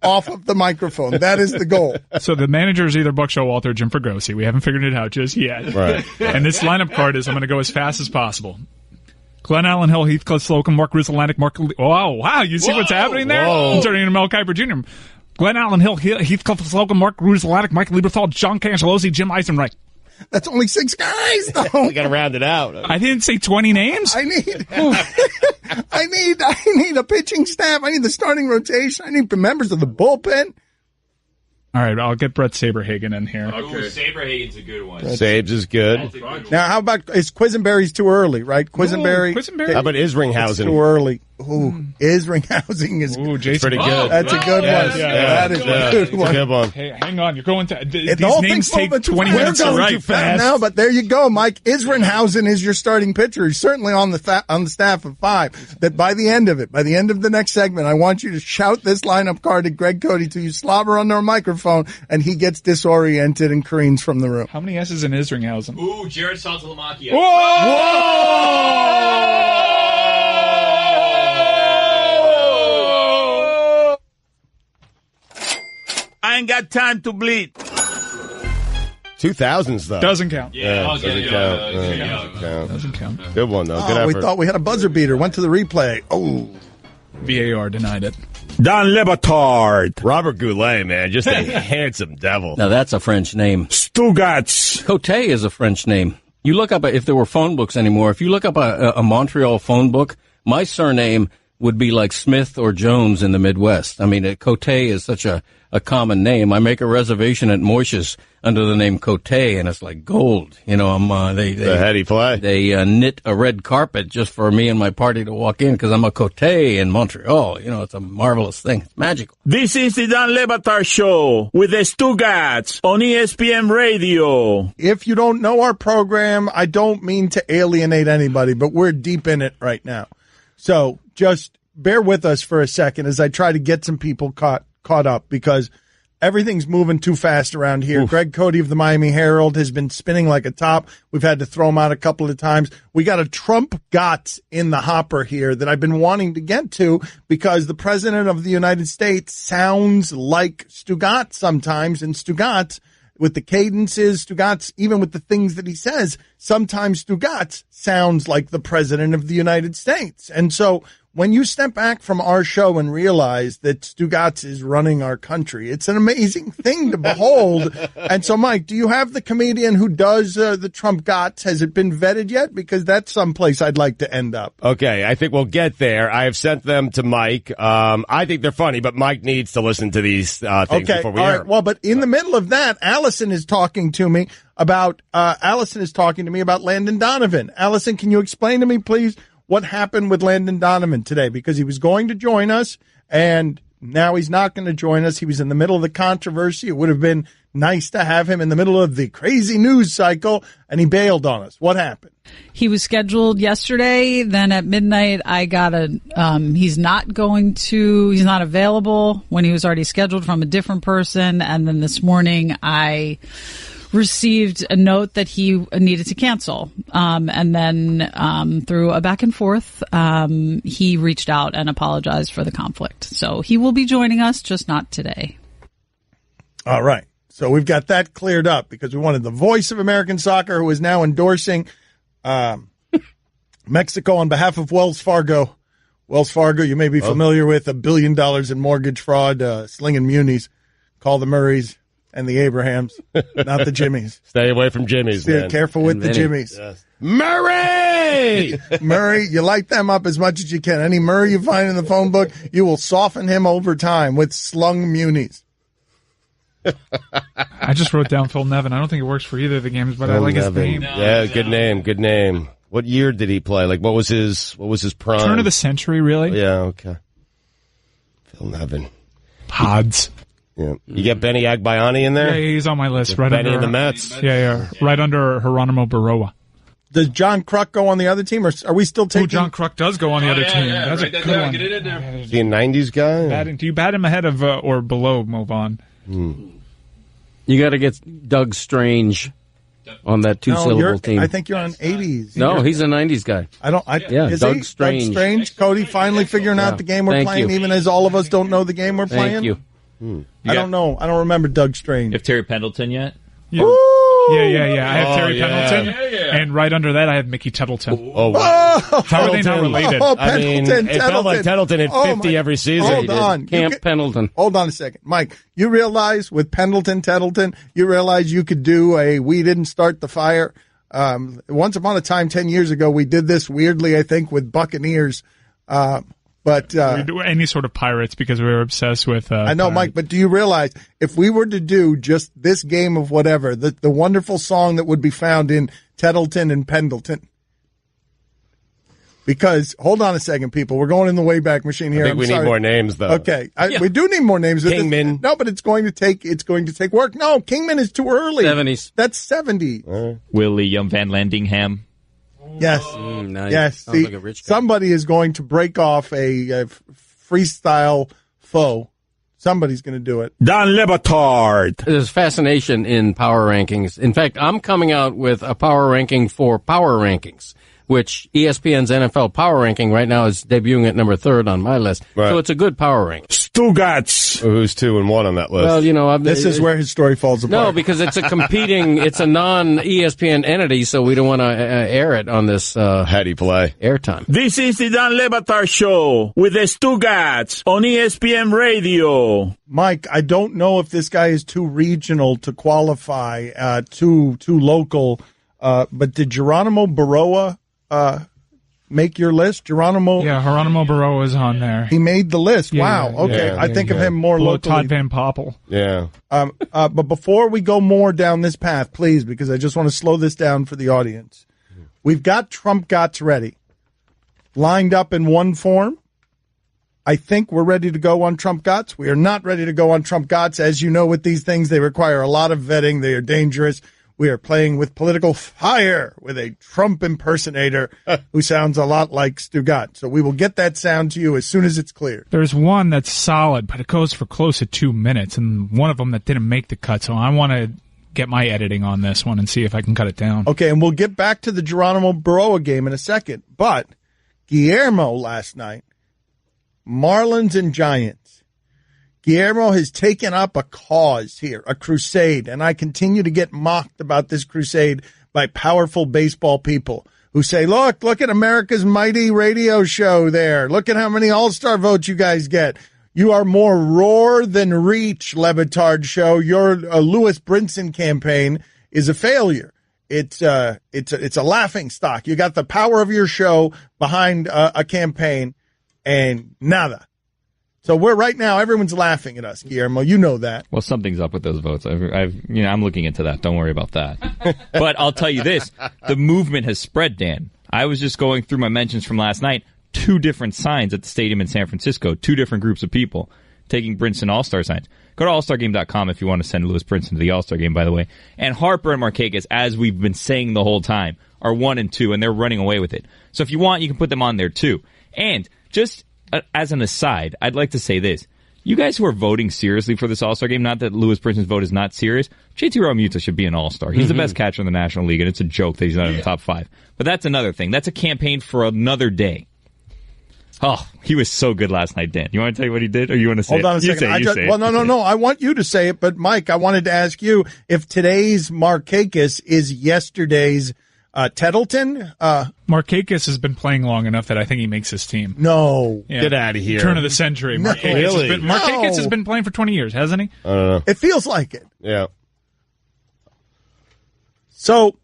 off of the microphone. That is the goal. So the manager is either Buck Showalter or Jim Fregosi. We haven't figured it out just yet. Right. And this lineup card is, I'm going to go as fast as possible. Glen Allen Hill, Heathcliff Slocum, Mark Cruz Atlantic, wow. You see what's happening there? I'm turning into Mel Kiper Jr. Glen Allen Hill, Heathcliff Slocum, Mark Cruz Atlantic, Michael Lieberthal, John Cangelosi, Jim Eisenreich. That's only 6 guys, though. We got to round it out. I didn't say 20 names. I need a pitching staff. I need the starting rotation. I need the members of the bullpen. All right, I'll get Brett Saberhagen in here. Okay. Ooh, Saberhagen's a good one. Sabes is good. Now, how about, is Quisenberry's too early, right? Quisenberry. How about Isringhausen? Too early. Ooh, Isringhausen is Jason. pretty good. That's a good one. That is a good one. It's a good one. Hey, hang on. You're going to... These names take 20 minutes to write. Now, but there you go, Mike. Isringhausen is your starting pitcher. He's certainly on the staff of 5. That by the end of the next segment, I want you to shout this lineup card at Greg Cote till you slobber under a microphone and he gets disoriented and careens from the room. How many S's in Isringhausen? Ooh, Jared Saltalamacchia. Whoa! I ain't got time to bleed. 2000s, though. Doesn't count. Doesn't count. Good one, though. Good effort. We thought we had a buzzer beater. Went to the replay. Oh. VAR denied it. Don Le Batard. Robert Goulet, man. Just a handsome devil. Now that's a French name. Stugotz. Cote is a French name. You look up, if there were phone books anymore, if you look up a Montreal phone book, my surname would be like Smith or Jones in the Midwest. I mean, Cote is such a common name. I make a reservation at Moish's under the name Cote, and it's like gold. You know, the heady play. They knit a red carpet just for me and my party to walk in because I'm a Cote in Montreal. You know, it's a marvelous thing. It's magical. This is the Don Le Batard Show with the Stugotz on ESPN Radio. If you don't know our program, I don't mean to alienate anybody, but we're deep in it right now. So just bear with us for a second as I try to get some people caught up because everything's moving too fast around here. Oof. Greg Cote of the Miami Herald has been spinning like a top. We've had to throw him out a couple of times. We got a Trump-Gotz in the hopper here that I've been wanting to get to because the President of the United States sounds like Stugotz sometimes, and Stugotz with the cadences, Stugotz, even with the things that he says, sometimes Stugotz sounds like the president of the United States. And so when you step back from our show and realize that Stugotz is running our country, it's an amazing thing to behold. And so, Mike, do you have the comedian who does the Trump-Gotz? Has it been vetted yet? Because that's someplace I'd like to end up. Okay, I think we'll get there. I have sent them to Mike. I think they're funny, but Mike needs to listen to these things before we air. Right. Well, but in the middle of that, Allison is talking to me about Landon Donovan. Allison, can you explain to me, please, what happened with Landon Donovan today? Because he was going to join us, and now he's not going to join us. He was in the middle of the controversy. It would have been nice to have him in the middle of the crazy news cycle, and he bailed on us. What happened? He was scheduled yesterday. Then at midnight, I got he's not available when he was already scheduled from a different person. And then this morning, I received a note that he needed to cancel. And then through a back and forth, he reached out and apologized for the conflict. So he will be joining us, just not today. All right. So we've got that cleared up because we wanted the voice of American soccer, who is now endorsing Mexico on behalf of Wells Fargo. Wells Fargo, you may be familiar with, $1 billion in mortgage fraud, slinging munis. Call the Murrays and the Abrahams, not the Jimmies. Stay away from Jimmies, man. Careful with the Jimmies. Yes. Murray! Murray, you light them up as much as you can. Any Murray you find in the phone book, you will soften him over time with slung munis. I just wrote down Phil Nevin. I don't think it works for either of the games, but I like his name. Yeah, good name. What year did he play? Like, what was his prime? Turn of the century, really? Yeah, okay. Phil Nevin. Pods. Yeah. You get Benny Agbayani in there? Yeah, he's on my list. Right Benny under in the Mets. Yeah. Right under Geronimo Baroa. Does John Kruk go on the other team, or are we still taking? John Kruk does go on the other team. That's a good one. Get it in there. Is he a 90s guy? Do you bat him ahead of or below Movan? You got to get Doug Strange on that two-syllable team. I think you're on 80s. No, he's a 90s guy. Is Doug he? Strange. Doug Strange. Cody finally figuring out the game we're playing, even as all of us don't know the game we're playing. Thank you. I don't know. I don't remember Doug Strange. You have Terry Pendleton yet? Yeah. I have Terry Pendleton, and right under that I have Mickey Tettleton. How are they not related? It felt like Tettleton hit 50 every season. Hold on. Camp Pendleton. Hold on a second. Mike, you realize with Tettleton, you realize you could do a We Didn't Start the Fire. Once upon a time, 10 years ago, we did this weirdly, I think, with Buccaneers. But we do any sort of pirates because we were obsessed with. I know, pirates. Mike, but do you realize if we were to do just this game of whatever, the wonderful song that would be found in Tettleton and Pendleton? Because hold on a second, people, we're going in the Wayback Machine here. I think we need more names, though. Okay, we do need more names. Kingman. No, but it's going to take work. No, Kingman is too early. 70s. That's 70s. William Van Landingham. Yes. Nice. Yes. See, like a rich guy. somebody is going to break off a freestyle foe. Somebody's going to do it. Dan Le Batard. There's fascination in power rankings. In fact, I'm coming out with a power ranking for power rankings, which ESPN's NFL power ranking right now is debuting at number 3rd on my list. Right. So it's a good power ranking. Stugotz. Who's 2 and 1 on that list? Well, this is where his story falls apart. No, because it's a it's a non-ESPN entity, so we don't want to air it on this How'd he play? airtime. This is the Dan Le Batard Show with the Stugotz on ESPN Radio. Mike, I don't know if this guy is too regional to qualify, too local, but did Geronimo Baroa make your list? Geronimo Baroa is on there. He made the list. Wow. Okay. I think of him more locally. Todd Van Poppel. Yeah. But before we go more down this path, please, because I just want to slow this down for the audience. We've got Trump-Gotz ready, lined up in one form. I think we're ready to go on Trump-Gotz. We are not ready to go on Trump-Gotz. As you know, with these things, they require a lot of vetting. They are dangerous. We are playing with political fire with a Trump impersonator who sounds a lot like Stugotz. So we will get that sound to you as soon as it's clear. There's one that's solid, but it goes for close to 2 minutes, and one of them that didn't make the cut. So I want to get my editing on this one and see if I can cut it down. Okay, and we'll get back to the Geronimo Baroa game in a second. But Guillermo last night, Marlins and Giants. Guillermo has taken up a cause here, a crusade, and I continue to get mocked about this crusade by powerful baseball people who say, look at America's mighty radio show there. Look at how many all-star votes you guys get. You are more roar than reach, Le Batard show. Your Lewis Brinson campaign is a failure. It's a laughing stock. You got the power of your show behind a campaign and nada. So we're right now, everyone's laughing at us, Guillermo. You know that. Well, something's up with those votes. I'm looking into that. Don't worry about that. But I'll tell you this. The movement has spread, Dan. I was just going through my mentions from last night. 2 different signs at the stadium in San Francisco. 2 different groups of people taking Brinson All-Star signs. Go to allstargame.com if you want to send Lewis Brinson to the All-Star game, by the way. And Harper and Markakis, as we've been saying the whole time, are 1 and 2, and they're running away with it. So if you want, you can put them on there, too. And just as an aside, I'd like to say this. You guys who are voting seriously for this All-Star game, not that Lewis Brinson's vote is not serious, JT Realmuto should be an All-Star. He's the best catcher in the National League, and it's a joke that he's not in the top 5. But that's another thing. That's a campaign for another day. Oh, he was so good last night, Dan. You want to tell you what he did, or you want to say it? Hold on a second. No. I want you to say it, but Mike, I wanted to ask you if today's Markakis is yesterday's Tettleton. Markakis has been playing long enough that I think he makes his team. No. Yeah. Get out of here. Turn of the century. Markakis has been playing for 20 years, hasn't he? I don't know. It feels like it. Yeah. So,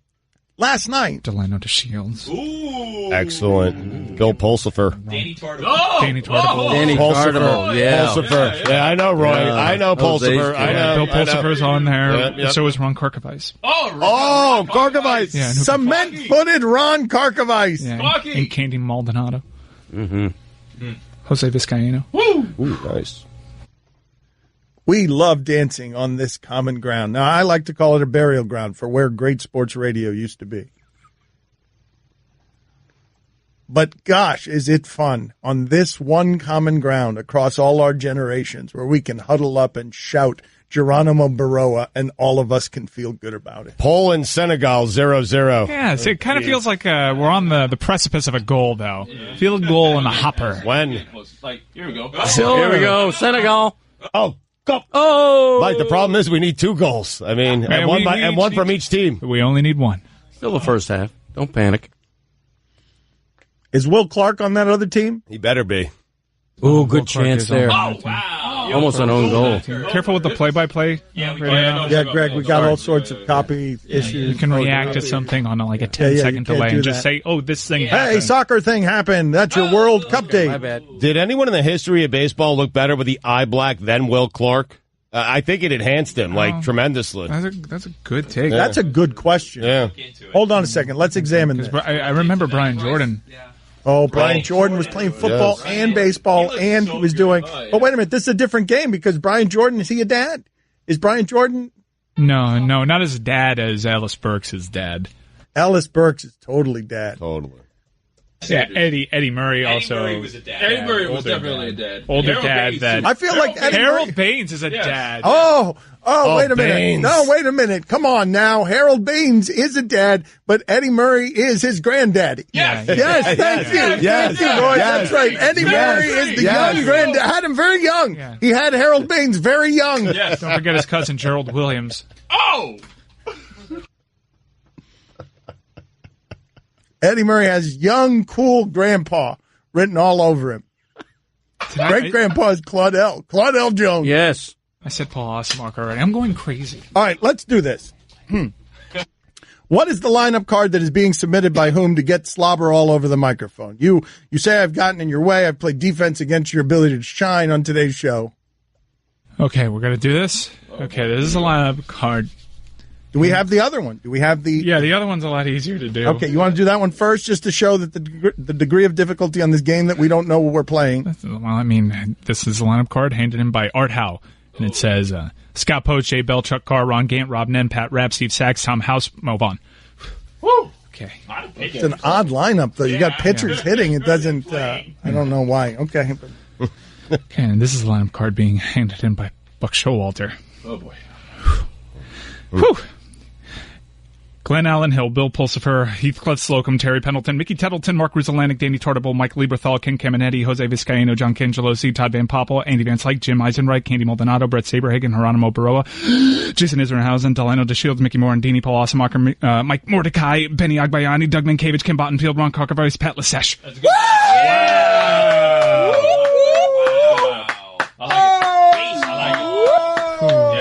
last night. Delano to Shields. Ooh. Excellent. Bill Pulsifer. Danny Tartabull. Oh. Danny Tartabull. Danny Tartabull, yeah. Pulsifer. Yeah, I know, Roy. I know Pulsifer. I know. Bill Pulsifer's on there. Yep. So is Ron Karkovice. Oh, Karkovice. Yeah, Cement-footed Ron Karkovice. Yeah, and Candy Maldonado. Mm-hmm. Jose Vizcaíno. Woo. Ooh, nice. We love dancing on this common ground. Now, I like to call it a burial ground for where great sports radio used to be. But gosh, is it fun on this one common ground across all our generations where we can huddle up and shout Geronimo Baroa and all of us can feel good about it. Poland, Senegal, 0-0. Yeah, so it kind of feels like we're on the precipice of a goal, though. Field goal in the hopper. When? Here we go. Here we go. Senegal. Oh, go. Oh. Mike, the problem is we need 2 goals. I mean, and one from each team. We only need 1. Still the first half. Don't panic. Is Will Clark on that other team? He better be. Ooh, good chance there. Oh, wow. Almost an own goal. Careful with the play-by-play. Yeah, Greg, we got all sorts of copy issues. You can react to something on like a 10-second delay and just say, oh, this thing happened. Hey, soccer thing happened. That's your World Cup day. My bad. Did anyone in the history of baseball look better with the eye black than Will Clark? I think it enhanced him, tremendously. That's a good take. Yeah. That's a good question. Yeah. Hold on a second. Let's examine this. I remember Brian Jordan. Oh, Brian Jordan was playing football and baseball, and he was doing. But wait a minute, this is a different game because Brian Jordan, is he a dad? Is Brian Jordan? No, not as dad as Ellis Burks' dad. Ellis Burks is totally dad. Totally. Yeah, Eddie Murray also. Eddie Murray was a dad. Eddie Murray was definitely a dad. Older dad that. I feel like Eddie Harold Murray. Baines is a dad. Oh, wait a minute. Baines. No, wait a minute. Come on now. Harold Baines is a dad, but Eddie Murray is his granddaddy. Yes. Yes, thank you. Yes. Thank you, Roy. Yes. That's right. Eddie Murray is the young granddad. Had him very young. Yeah. He had Harold Baines very young. Yes. Don't forget his cousin Gerald Williams. Oh! Eddie Murray has young, cool grandpa written all over him. Great grandpa is Claudel Jones. Yes. I said Paul Osmark already. I'm going crazy. All right, let's do this. What is the lineup card that is being submitted by whom to get slobber all over the microphone? You say I've gotten in your way. I've played defense against your ability to shine on today's show. Okay, we're going to do this. Okay, this is a lineup card. Do we have the other one? Do we have the... Yeah, the other one's a lot easier to do. Okay, you want to do that one first just to show that the degree of difficulty on this game that we don't know what we're playing? Well, I mean, this is a lineup card handed in by Art Howe. And it says, Scott Poach, Jay Bell, Chuck Carr, Ron Gant, Rob Nen, Pat Rapp, Steve Sachs, Tom House, Mo Vaughn. Woo! Okay. It's an odd lineup, though. You got pitchers hitting. It doesn't... I don't know why. Okay. Okay, and this is a lineup card being handed in by Buck Showalter. Oh, boy. Whew. Glenn Allen Hill, Bill Pulsifer, Heathcliff Slocum, Terry Pendleton, Mickey Tettleton, Mark Rusalanek, Danny Tortable, Mike Lieberthal, Ken Caminetti, Jose Vizcaino, John Cangelosi, Todd Van Poppel, Andy Van Slyke, Jim Eisenreich, Candy Maldonado, Brett Saberhagen, Geronimo Baroa, Jason Isringhausen, Delano DeShields, Mickey Moore, and Deanie Paul Osamacher, Mike Mordecai, Benny Agbayani, Doug Mankiewicz, Kim Bottenfield, Ron Cockervice, Pat Lesesh. That's good.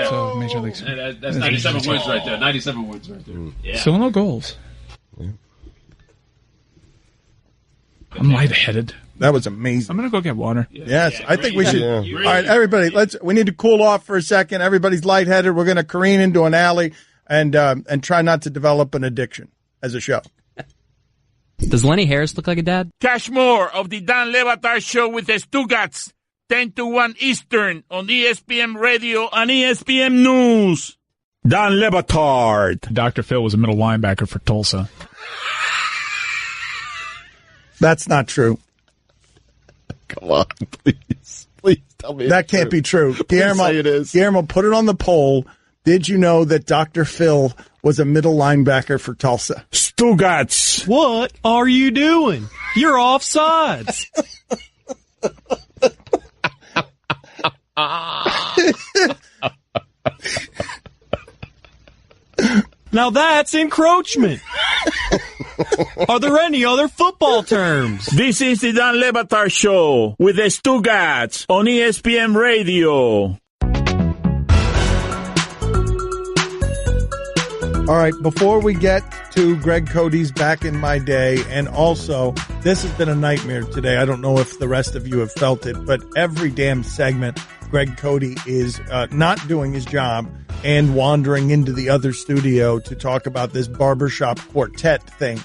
So Major Leagues. That's 97 wins right there. 97 wins right there. Yeah. Still no goals. I'm lightheaded. That was amazing. I'm going to go get water. Yes, I think we should. All right, everybody, we need to cool off for a second. Everybody's lightheaded. We're going to careen into an alley and try not to develop an addiction as a show. Does Lenny Harris look like a dad? Cash more of the Dan Le Batard Show with the Stugotz, 10 to 1 Eastern on ESPN Radio and ESPN News. Dan Le Batard. Dr. Phil was a middle linebacker for Tulsa. That's not true. Come on, please. Please tell me that can't be true. Guillermo, say it is. Guillermo, put it on the poll. Did you know that Dr. Phil was a middle linebacker for Tulsa? Stugotz. What are you doing? You're offsides. Now that's encroachment. Are there any other football terms? This is the Dan Le Batard Show with the Stugotz on ESPN Radio. All right, before we get to Greg Cote's Back in My Day, and also, this has been a nightmare today. I don't know if the rest of you have felt it, but every damn segment, Greg Cote is not doing his job and wandering into the other studio to talk about this barbershop quartet thing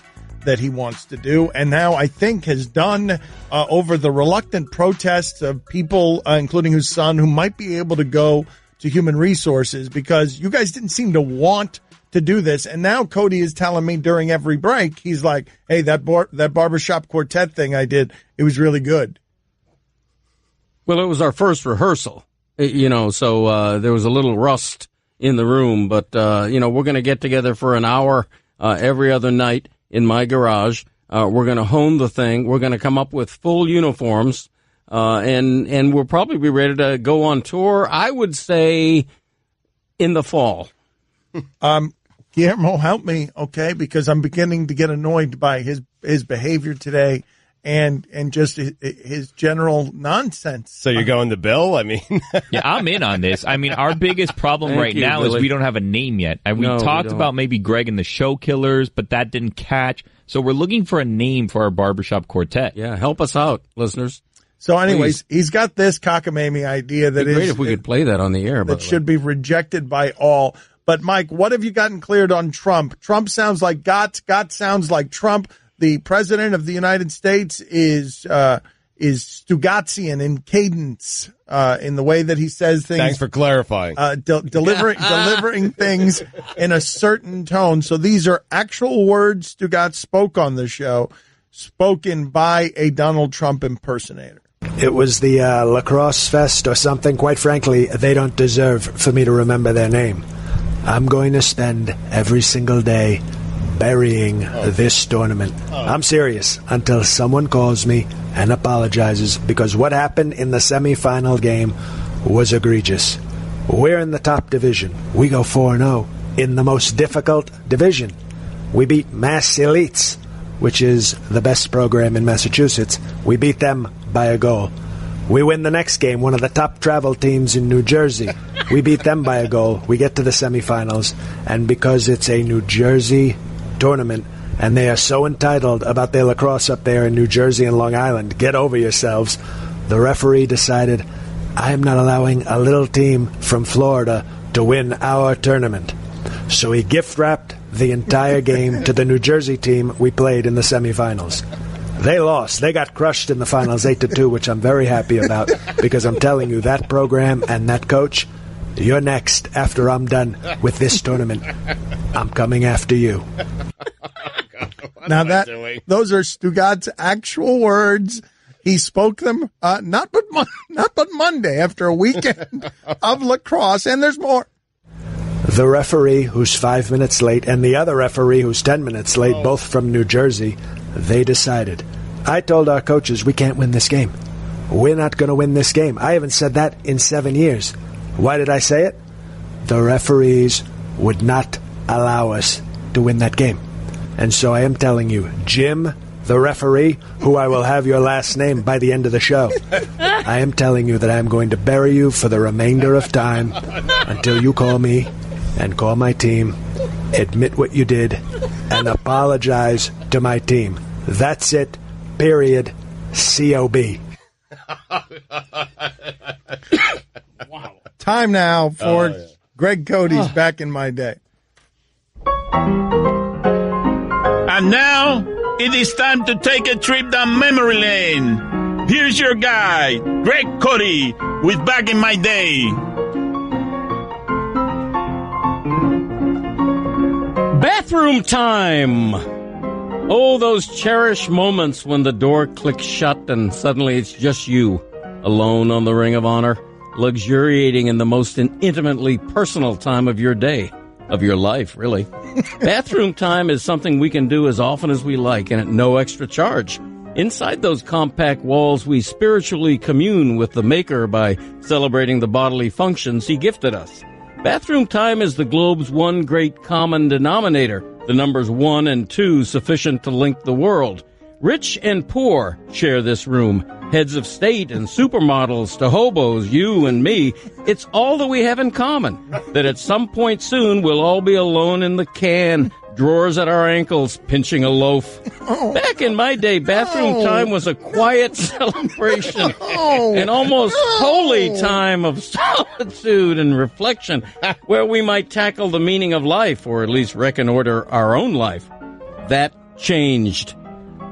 that he wants to do, and now I think has done over the reluctant protests of people, including his son, who might be able to go to Human Resources because you guys didn't seem to want to do this. And now Cote is telling me during every break, he's like, hey, that barbershop quartet thing I did, it was really good. Well, it was our first rehearsal, so there was a little rust in the room. But, we're going to get together for an hour every other night in my garage. We're going to hone the thing. We're going to come up with full uniforms, and we'll probably be ready to go on tour, I would say, in the fall. Guillermo, help me, okay? Because I'm beginning to get annoyed by his behavior today and just his general nonsense. So you're going to Bill? I mean, yeah, I'm in on this. I mean, our biggest problem right now is we don't have a name yet. And we talked about maybe Greg and the Show Killers, but that didn't catch. So we're looking for a name for our barbershop quartet. Yeah, help us out, listeners. So anyways, he's got this cockamamie idea that It'd be great if we could play that on the air. That should be rejected by all. But, Mike, what have you gotten cleared on Trump? Trump sounds like Gotts. Gotts sounds like Trump. The president of the United States is Stugotzian in cadence in the way that he says things. Thanks for clarifying. Delivering things in a certain tone. So these are actual words Stugotz spoke on the show, spoken by a Donald Trump impersonator. It was the lacrosse fest or something. Quite frankly, they don't deserve for me to remember their name. I'm going to spend every single day burying this tournament. I'm serious until someone calls me and apologizes, because what happened in the semifinal game was egregious. We're in the top division. We go 4-0 in the most difficult division. We beat Mass Elites, which is the best program in Massachusetts. We beat them by a goal. We win the next game, one of the top travel teams in New Jersey. We beat them by a goal. We get to the semifinals, and because it's a New Jersey tournament, and they are so entitled about their lacrosse up there in New Jersey and Long Island, get over yourselves, the referee decided, I am not allowing a little team from Florida to win our tournament. So he gift-wrapped the entire game to the New Jersey team we played in the semifinals. They lost. They got crushed in the finals 8-2, which I'm very happy about, because I'm telling you, that program and that coach, you're next after I'm done with this tournament. I'm coming after you. Now those are Stugotz's actual words. He spoke them not but Monday after a weekend of lacrosse, and there's more. The referee, who's 5 minutes late, and the other referee, who's 10 minutes late, both from New Jersey, they decided. I told our coaches we can't win this game. We're not going to win this game. I haven't said that in 7 years. Why did I say it? The referees would not allow us to win that game. And so I am telling you, Jim, the referee, who I will have your last name by the end of the show, I am telling you that I am going to bury you for the remainder of time until you call me and call my team, admit what you did, and apologize to my team. That's it. Period. C-O-B. Wow. Time now for Greg Cote's Back in My Day. And now, it is time to take a trip down memory lane. Here's your guy, Greg Cote, with Back in My Day. Bathroom time! Oh, those cherished moments when the door clicks shut and suddenly it's just you, alone on the Ring of Honor, luxuriating in the most intimately personal time of your day. Of your life, really. Bathroom time is something we can do as often as we like and at no extra charge. Inside those compact walls, we spiritually commune with the Maker by celebrating the bodily functions he gifted us. Bathroom time is the globe's one great common denominator, the numbers 1 and 2 sufficient to link the world. Rich and poor share this room. Heads of state and supermodels to hobos, you and me. It's all that we have in common. That at some point soon we'll all be alone in the can, drawers at our ankles, pinching a loaf. Back in my day, bathroom time was a quiet celebration, an almost holy time of solitude and reflection, where we might tackle the meaning of life, or at least reconnoiter our own life. That changed.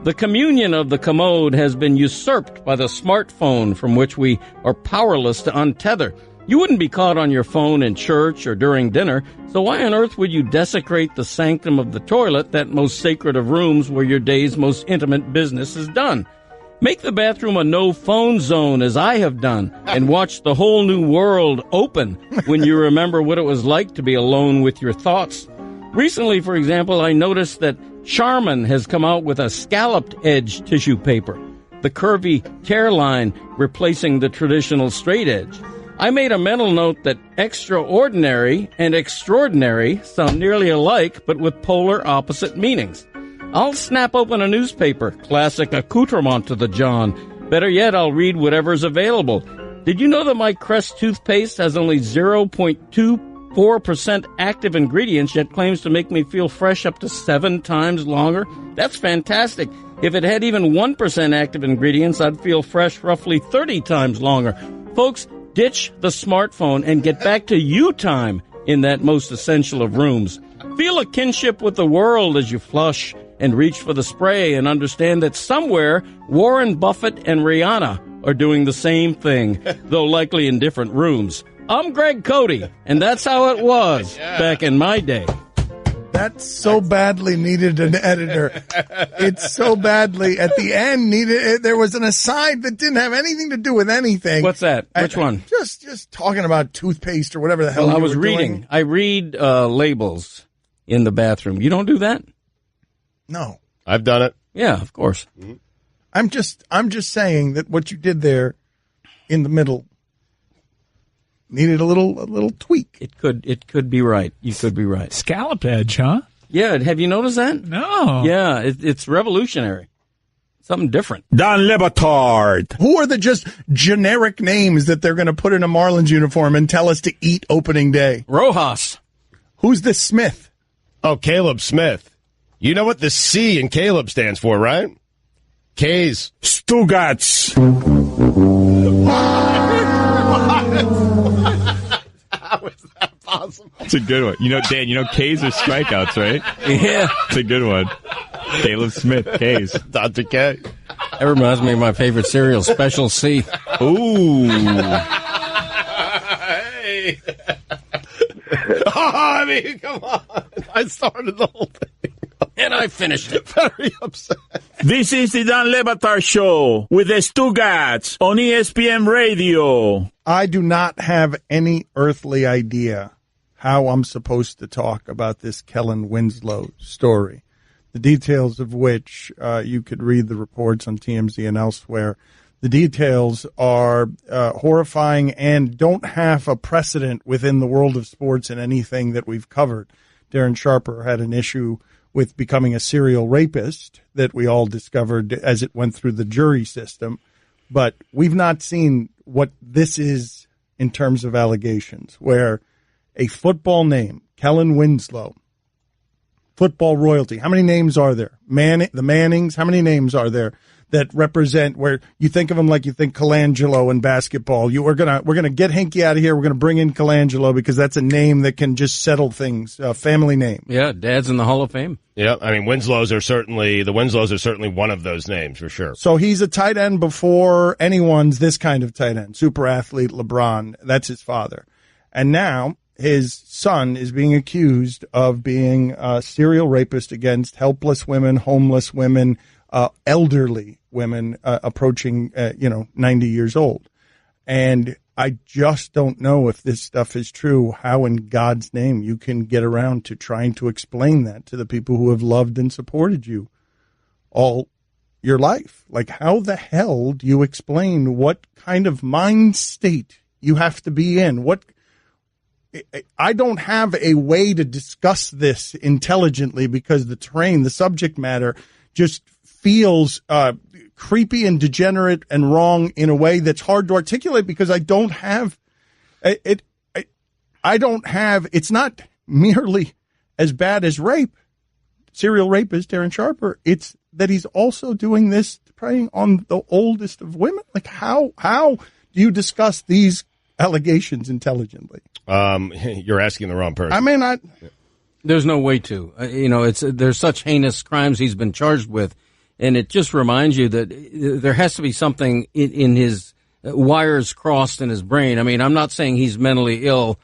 The communion of the commode has been usurped by the smartphone from which we are powerless to untether. You wouldn't be caught on your phone in church or during dinner, so why on earth would you desecrate the sanctum of the toilet, that most sacred of rooms where your day's most intimate business is done? Make the bathroom a no-phone zone, as I have done, and watch the whole new world open when you remember what it was like to be alone with your thoughts. Recently, for example, I noticed that Charmin has come out with a scalloped edge tissue paper, the curvy tear line replacing the traditional straight edge. I made a mental note that extraordinary and extraordinary sound nearly alike, but with polar opposite meanings. I'll snap open a newspaper, classic accoutrement to the John. Better yet, I'll read whatever's available. Did you know that my Crest toothpaste has only 0.24% active ingredients, yet claims to make me feel fresh up to 7 times longer? That's fantastic. If it had even 1% active ingredients, I'd feel fresh roughly 30 times longer. Folks, ditch the smartphone and get back to you time in that most essential of rooms. Feel a kinship with the world as you flush and reach for the spray, and understand that somewhere Warren Buffett and Rihanna are doing the same thing, though likely in different rooms. I'm Greg Cote, and that's how it was back in my day. That so badly needed an editor. It so badly at the end needed. There was an aside that didn't have anything to do with anything. What's that? Which one? Just talking about toothpaste or whatever the hell. I was reading. Doing. I read labels in the bathroom. You don't do that? No, I've done it. Yeah, of course. Mm-hmm. I'm just saying that what you did there in the middle needed a little tweak. It could be right. You could be right. Scallop edge, huh? Yeah. Have you noticed that? No. Yeah, it's revolutionary. Something different. Don Batard. Who are the just generic names that they're going to put in a Marlins uniform and tell us to eat opening day? Rojas. Who's this Smith? Oh, Caleb Smith. You know what the C in Caleb stands for, right? K's. Stugotz. How is that possible? It's a good one. You know, Dan, K's are strikeouts, right? Yeah. It's a good one. Caleb Smith, K's. Dr. K. That reminds me of my favorite cereal, Special C. Ooh. Hey. I mean, come on. I started the whole thing. And I finished it. Very upset. This is the Dan Batard Show with the Stugotz on ESPN Radio. I do not have any earthly idea how I'm supposed to talk about this Kellen Winslow story, the details of which you could read the reports on TMZ and elsewhere. The details are horrifying and don't have a precedent within the world of sports in anything that we've covered. Darren Sharper had an issue with becoming a serial rapist that we all discovered as it went through the jury system. But we've not seen what this is in terms of allegations, where a football name, Kellen Winslow, football royalty. How many names are there? The Mannings. How many names are there that represent where you think of them like you think Colangelo in basketball? We're gonna get Hinkie out of here. We're gonna bring in Colangelo because that's a name that can just settle things. Family name. Yeah, Dad's in the Hall of Fame. Yeah, I mean Winslows are certainly one of those names for sure. So he's a tight end before anyone's this kind of tight end. Super athlete LeBron. That's his father, and now his son is being accused of being a serial rapist against helpless women, homeless women, elderly women approaching 90 years old. And I just don't know if this stuff is true, how in God's name you can get around to trying to explain that to the people who have loved and supported you all your life. Like, how the hell do you explain what kind of mind state you have to be in? I don't have a way to discuss this intelligently because the subject matter just feels creepy and degenerate and wrong in a way that's hard to articulate because I don't have it. It's not merely as bad as rape, serial rapist Darren Sharper. It's that he's also doing this preying on the oldest of women. Like, how do you discuss these allegations intelligently? You're asking the wrong person. I mean, there's no way to. There's such heinous crimes he's been charged with, and it just reminds you that there has to be something in his wires crossed in his brain. I mean, I'm not saying he's mentally ill.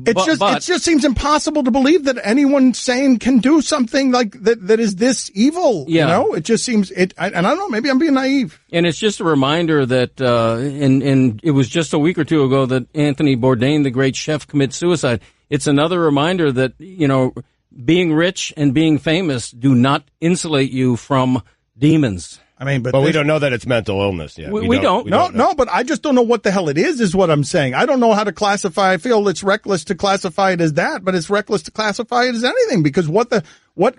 It just seems impossible to believe that anyone sane can do something like that is this evil. Yeah. You know, it just seems and I don't know, maybe I'm being naive. And it's just a reminder that, and it was just a week or two ago that Anthony Bourdain, the great chef, commits suicide. It's another reminder that, being rich and being famous do not insulate you from demons. I mean, but we don't know that it's mental illness yet. We don't. No, but I just don't know what the hell it is what I'm saying. I don't know how to classify. I feel it's reckless to classify it as that, but it's reckless to classify it as anything because what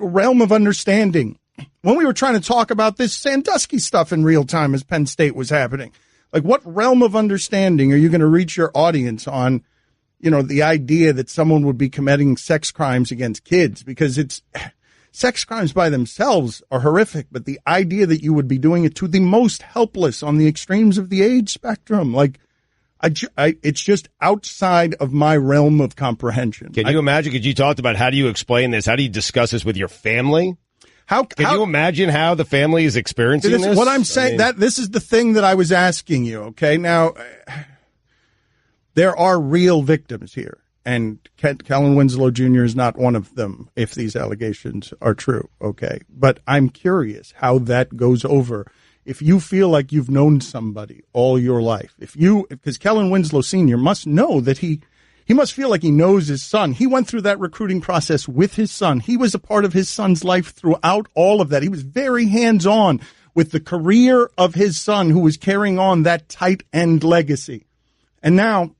realm of understanding? When we were trying to talk about this Sandusky stuff in real time as Penn State was happening, like what realm of understanding are you going to reach your audience on, the idea that someone would be committing sex crimes against kids because sex crimes by themselves are horrific, but the idea that you would be doing it to the most helpless on the extremes of the age spectrum, like, it's just outside of my realm of comprehension. Can you imagine? Because you talked about how do you explain this? How do you discuss this with your family? Can you imagine how the family is experiencing this? What I'm saying, this is the thing that I was asking you, okay? Now, there are real victims here. And Kellen Winslow Jr. is not one of them if these allegations are true, okay? But I'm curious how that goes over. If you feel like you've known somebody all your life, because Kellen Winslow Sr. must know that he must feel like he knows his son. He went through that recruiting process with his son. He was a part of his son's life throughout all of that. He was very hands-on with the career of his son who was carrying on that tight end legacy. And now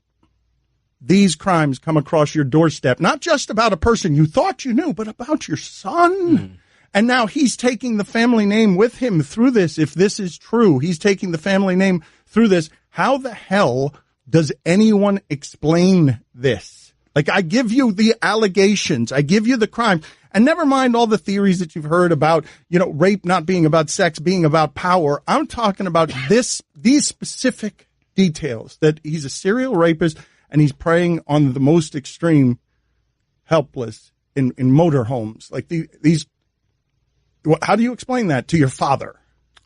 these crimes come across your doorstep, not just about a person you thought you knew, but about your son. And now he's taking the family name with him through this. If this is true, he's taking the family name through this. How the hell does anyone explain this? Like, I give you the allegations. I give you the crime. And never mind all the theories that you've heard about, rape not being about sex, being about power. I'm talking about these specific details, that he's a serial rapist and he's preying on the most extreme helpless in motorhomes. Like these, how do you explain that to your father?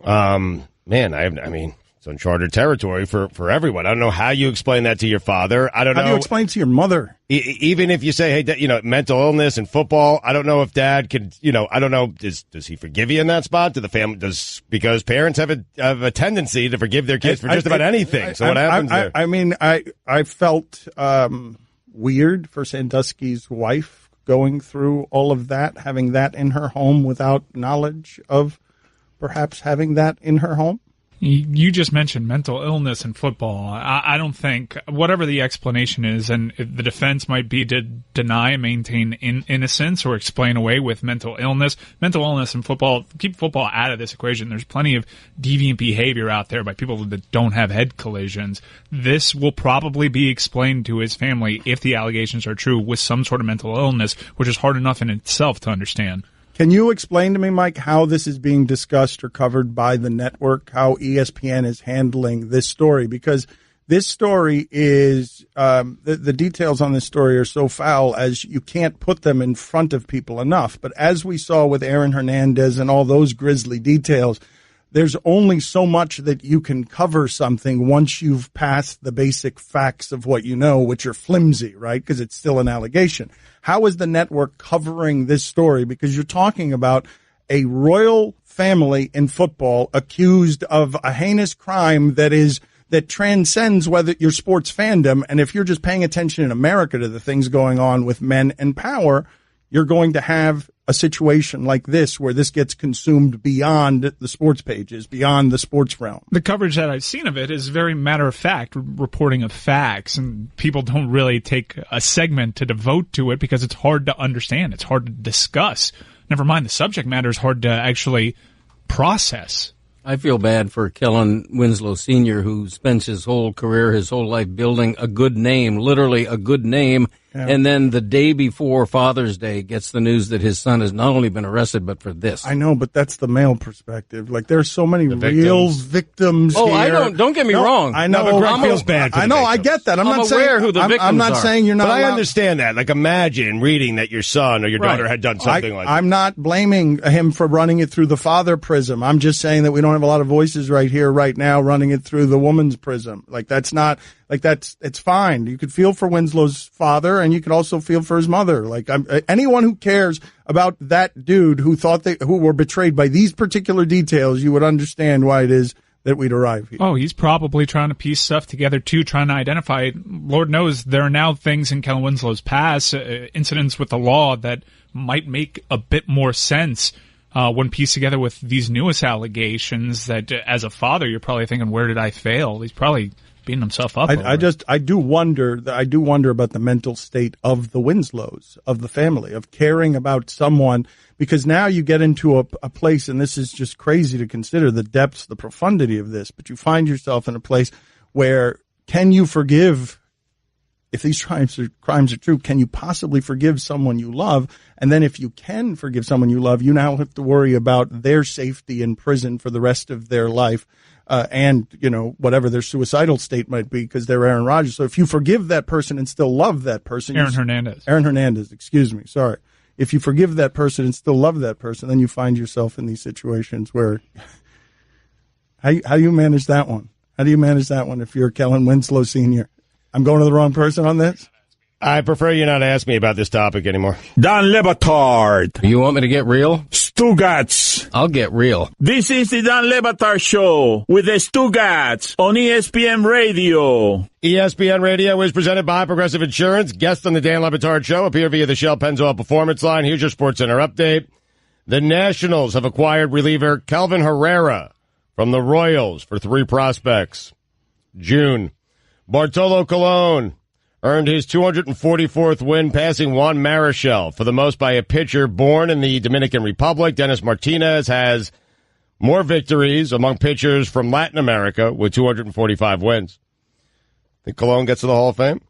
It's uncharted territory for everyone. I don't know how you explain that to your father. I don't know. How do you explain it to your mother? Even if you say, hey, mental illness and football, I don't know if dad could, I don't know. Does he forgive you in that spot? Do the family, because parents have a tendency to forgive their kids for just about anything. So what happens there? I felt, weird for Sandusky's wife going through all of that, having that in her home without knowledge of perhaps having that in her home? You just mentioned mental illness in football. I don't think, whatever the explanation is, and the defense might be to deny and maintain innocence or explain away with mental illness. Mental illness in football, keep football out of this equation. There's plenty of deviant behavior out there by people that don't have head collisions. This will probably be explained to his family, if the allegations are true, with some sort of mental illness, which is hard enough in itself to understand. Can you explain to me, Mike, how this is being discussed or covered by the network, how ESPN is handling this story? Because this story is, the details on this story are so foul as you can't put them in front of people enough. But as we saw with Aaron Hernandez and all those grisly details, there's only so much that you can cover something once you've passed the basic facts of what you know, which are flimsy, right? Because it's still an allegation. How is the network covering this story? Because you're talking about a royal family in football accused of a heinous crime that transcends whether your sports fandom. And if you're just paying attention in America to the things going on with men and power, you're going to have a situation like this where this gets consumed beyond the sports pages, beyond the sports realm. The coverage that I've seen of it is very matter-of-fact, reporting of facts, and people don't really take a segment to devote to it because it's hard to understand. It's hard to discuss. Never mind, the subject matter is hard to actually process. I feel bad for Kellen Winslow Sr., who spends his whole career, his whole life building a good name, literally a good name, and then the day before Father's Day gets the news that his son has not only been arrested, but for this. I know, but that's the male perspective. Like, there's so many real victims here. I don't get me wrong. I know. No, but Greg feels bad for the victims. I get that. I'm not aware saying who the victims I'm not are. saying you're not But I allowed- understand that. Like, imagine reading that your son or your daughter had done something like that. I'm not blaming him for running it through the father prism. I'm just saying that we don't have a lot of voices right here, right now, running it through the woman's prism. Like, that's not, like, it's fine. You could feel for Winslow's father, and you could also feel for his mother. Like, anyone who cares about that dude who who were betrayed by these particular details, you would understand why it is that we'd arrive here. Oh, he's probably trying to piece stuff together, too, trying to identify. Lord knows there are now things in Kellen Winslow's past, incidents with the law that might make a bit more sense when pieced together with these newest allegations that, as a father, you're probably thinking, where did I fail? He's probably beating himself up. I do wonder about the mental state of the Winslows, of the family, of caring about someone, because now you get into a place, and this is just crazy to consider the depths, the profundity of this, but you find yourself in a place where, can you forgive, if these crimes are true, can you possibly forgive someone you love? And then if you can forgive someone you love, you now have to worry about their safety in prison for the rest of their life. And, whatever their suicidal state might be, because they're Aaron Rodgers. So if you forgive that person and still love that person. Aaron Hernandez, excuse me. Sorry. If you forgive that person and still love that person, then you find yourself in these situations where, how do you manage that one? How do you manage that one if you're Kellen Winslow Sr.? I'm going to the wrong person on this? I prefer you not ask me about this topic anymore. Dan Le Batard. You want me to get real? Stugotz. I'll get real. This is the Dan Le Batard Show with the Stugotz on ESPN Radio. ESPN Radio is presented by Progressive Insurance. Guests on the Dan Le Batard Show appear via the Shell Pennzoil Performance Line. Here's your SportsCenter update. The Nationals have acquired reliever Kelvin Herrera from the Royals for 3 prospects. June. Bartolo Colon earned his 244th win, passing Juan Marichal for the most by a pitcher born in the Dominican Republic. Dennis Martinez has more victories among pitchers from Latin America with 245 wins. Think Colon gets to the Hall of Fame?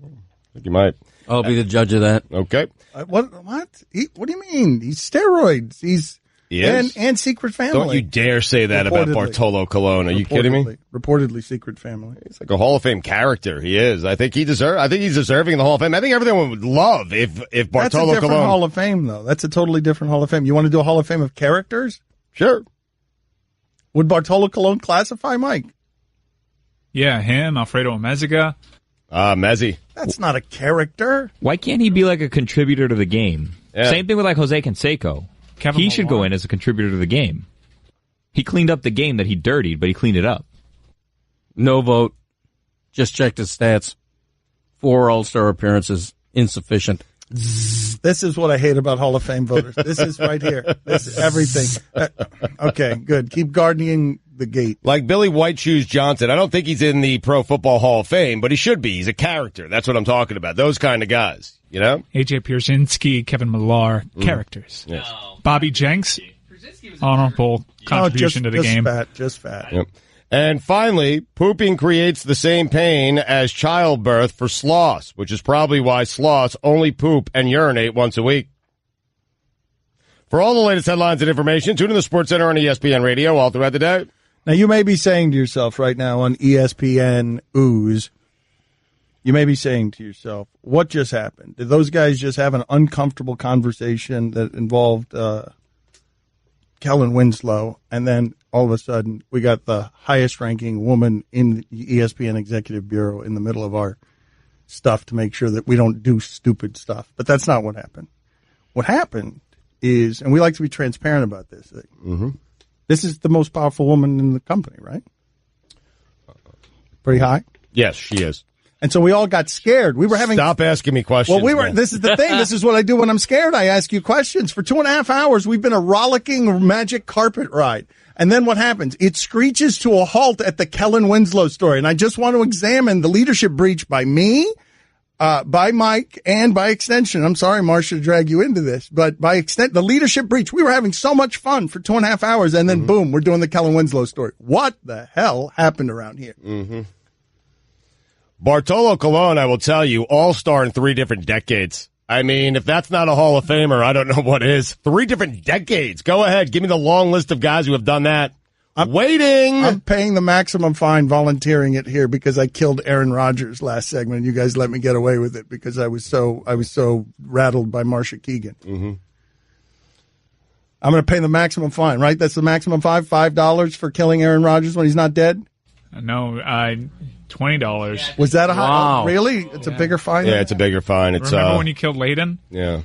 I think you might. I'll be the judge of that. What? Okay. What do you mean? He's steroids. And secret family. Don't you dare say that about Bartolo Colon. Are you kidding me? Reportedly secret family. He's like a Hall of Fame character. He is. I think he's deserving of the Hall of Fame. I think everyone would love if Bartolo Colon. That's a different Hall of Fame, though. That's a totally different Hall of Fame. You want to do a Hall of Fame of characters? Sure. Would Bartolo Colon classify, Mike? Yeah, him, Alfredo Meziga. Mezzi. That's not a character. Why can't he be like a contributor to the game? Yeah. Same thing with like Jose Canseco. He should go in as a contributor to the game. He cleaned up the game that he dirtied, but he cleaned it up. No vote. Just checked his stats. 4 All-Star appearances, insufficient. This is what I hate about Hall of Fame voters. This is right here. This is everything. Okay, good. Keep guarding the gate. Like Billy White Shoes Johnson. I don't think he's in the Pro Football Hall of Fame, but he should be. He's a character. That's what I'm talking about. Those kind of guys, you know? A.J. Pierzynski, Kevin Millar, characters. Yes. Bobby Jenks, honorable contribution to the game. Just fat. Yep. And finally, pooping creates the same pain as childbirth for sloths, which is probably why sloths only poop and urinate once a week. For all the latest headlines and information, tune in to the Sports Center on ESPN Radio all throughout the day. Now, you may be saying to yourself right now on ESPN Ooze, you may be saying to yourself, what just happened? Did those guys just have an uncomfortable conversation that involved Kellen Winslow, and then all of a sudden we got the highest-ranking woman in the ESPN Executive Bureau in the middle of our stuff to make sure that we don't do stupid stuff? But that's not what happened. What happened is, and we like to be transparent about this, this is the most powerful woman in the company, right? Pretty high? Yes, she is. And so we all got scared. We were having. Stop asking me questions. Well, man. This is the thing. This is what I do when I'm scared. I ask you questions. For 2.5 hours, we've been a rollicking magic carpet ride. And then what happens? It screeches to a halt at the Kellen Winslow story. And I just want to examine the leadership breach by me, by Mike, and by extension. I'm sorry, Marcia, to drag you into this, but by extent, the leadership breach. We were having so much fun for 2.5 hours, and then boom, we're doing the Kellen Winslow story. What the hell happened around here? Bartolo Colon, I will tell you, all-star in 3 different decades. I mean, if that's not a Hall of Famer, I don't know what is. 3 different decades. Go ahead. Give me the long list of guys who have done that. I'm waiting. I'm paying the maximum fine volunteering it here because I killed Aaron Rodgers last segment, and you guys let me get away with it because I was so rattled by Marcia Keegan. I'm going to pay the maximum fine, right? That's the maximum fine, $5 for killing Aaron Rodgers when he's not dead? No, $20. Was that a high? Wow. Really? It's a bigger fine? Yeah, it's a bigger fine. It's Remember when you killed Layden? Yeah.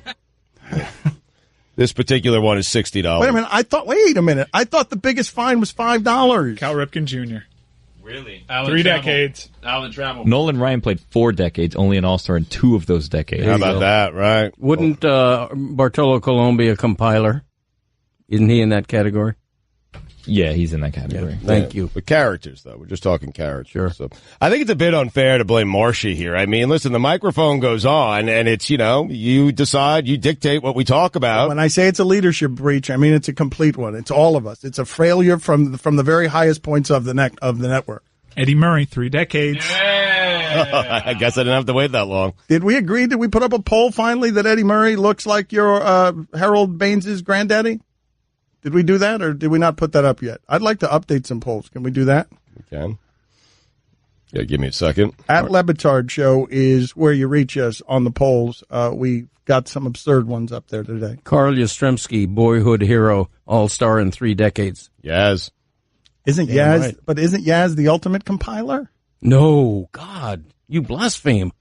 This particular one is $60. Wait a minute. I thought the biggest fine was $5. Cal Ripken Jr. Really? 3 decades. Alan Trammell. Nolan Ryan played 4 decades, only an all-star in 2 of those decades. How about that, right? Wouldn't Bartolo Colon be a compiler? Isn't he in that category? Yeah, he's in that category. Yeah, thank you. But characters, though. We're just talking characters. Sure. So I think it's a bit unfair to blame Marcia here. I mean, listen, the microphone goes on, and it's, you decide, you dictate what we talk about. When I say it's a leadership breach, I mean it's a complete one. It's all of us. It's a failure from the very highest points of the network. Eddie Murray, 3 decades. Yeah. I guess I didn't have to wait that long. Did we agree? Did we put up a poll finally that Eddie Murray looks like your Harold Baines' granddaddy? Did we do that, or did we not put that up yet? I'd like to update some polls. Can we do that? We can. Yeah, give me a second. At Batard Show is where you reach us on the polls. We got some absurd ones up there today. Carl Yastrzemski, boyhood hero, all-star in 3 decades. Yaz. Isn't Yaz the ultimate compiler? No, God, you blaspheme.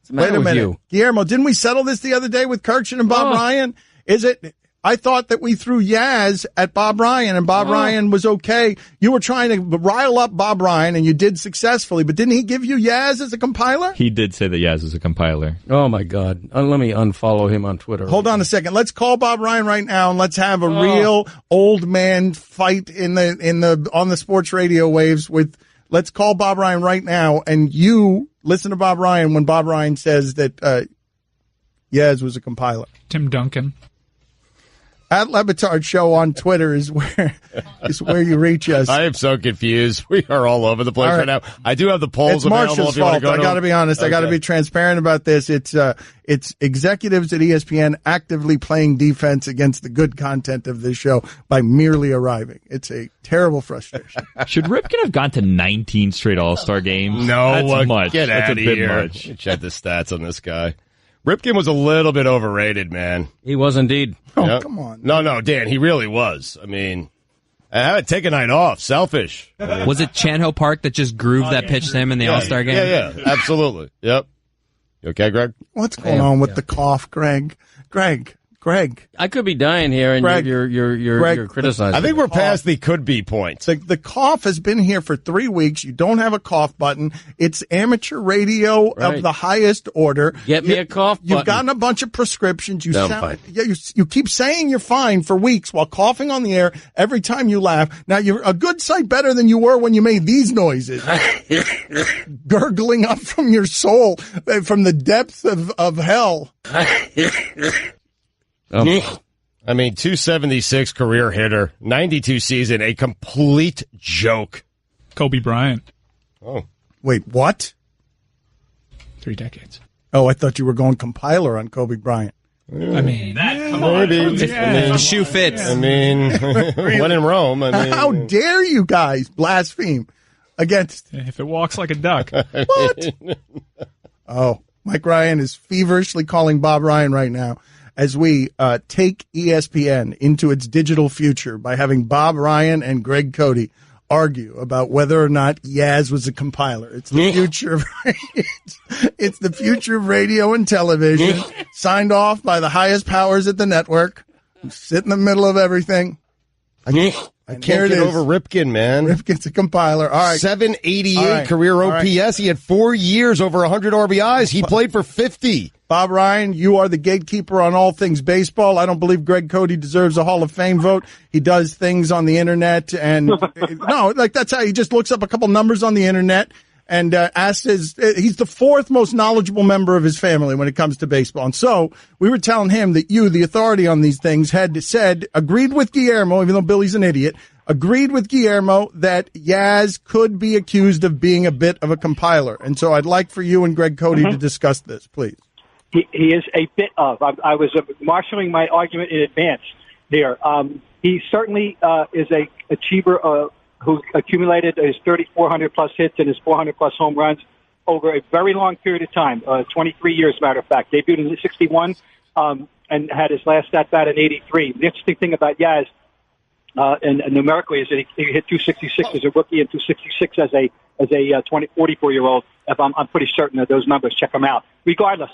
What's the matter Wait a minute. with you? Guillermo, didn't we settle this the other day with Kirkshin and Bob Ryan? Is it... I thought that we threw Yaz at Bob Ryan, and Bob Ryan was okay. You were trying to rile up Bob Ryan, and you did successfully, but didn't he give you Yaz as a compiler? He did say that Yaz is a compiler. Oh, my God. Let me unfollow him on Twitter. Hold on a second. Let's call Bob Ryan right now, and let's have a real old man fight on the sports radio waves with. Let's call Bob Ryan right now, and you listen to Bob Ryan when Bob Ryan says that Yaz was a compiler. Tim Duncan. At Batard Show on Twitter is where you reach us. I am so confused. We are all over the place right now. I do have the polls available. It's Marcia's fault. I got to be honest. Okay. I got to be transparent about this. It's executives at ESPN actively playing defense against the good content of this show by merely arriving. It's a terrible frustration. Should Ripken have gone to 19 straight All-Star games? No, that's much. Get that's out a of bit here. much. Check the stats on this guy. Ripken was a little bit overrated, man. He was indeed. Oh, come on. No, Dan, he really was. I mean, take a night off. Selfish. Was it Chanho Park that just grooved that pitch to him in the All-Star game? Yeah, absolutely. Yep. You okay, Greg? What's going on with the cough, Greg? Greg, Greg. I could be dying here, and Greg, you're criticizing. I think we're past the could be points. The cough has been here for 3 weeks. You don't have a cough button. It's amateur radio of the highest order. Get me a cough button. You've gotten a bunch of prescriptions. No, I'm fine. You keep saying you're fine for weeks while coughing on the air every time you laugh. Now, you're a good sight better than you were when you made these noises. Gurgling up from your soul, from the depths of hell. I mean, 276 career hitter, 92 season, a complete joke. Kobe Bryant. Oh. Wait, what? 3 decades. Oh, I thought you were going compiler on Kobe Bryant. I mean, maybe. The shoe fits. I mean, when in Rome. I mean, how dare you guys blaspheme against... If it walks like a duck. What? Oh, Mike Ryan is feverishly calling Bob Ryan right now as we take ESPN into its digital future by having Bob Ryan and Greg Cote argue about whether or not Yaz was a compiler. It's the future of it's the future of radio and television, signed off by the highest powers at the network, sit in the middle of everything. I can't get over Ripken, man. Ripken's a compiler. All right. 788 career OPS. He had 4 years, over 100 RBIs. He played for 50. Bob Ryan, you are the gatekeeper on all things baseball. I don't believe Greg Cote deserves a Hall of Fame vote. He does things on the internet, and that's how he just looks up a couple numbers on the internet and he's the 4th most knowledgeable member of his family when it comes to baseball. And so we were telling him that you, the authority on these things, had said, agreed with Guillermo, even though Billy's an idiot, agreed with Guillermo that Yaz could be accused of being a bit of a compiler. And so I'd like for you and Greg Cote to discuss this, please. He is a bit of. I was marshaling my argument in advance there. He certainly is a achiever who accumulated his 3,400 plus hits and his 400 plus home runs over a very long period of time, 23 years, matter of fact. Debuted in 61 and had his last at bat in 83. The interesting thing about Yaz, and numerically, is that he hit 266 as a rookie and 266 as a 44-year-old. If I'm pretty certain of those numbers, check them out. Regardless,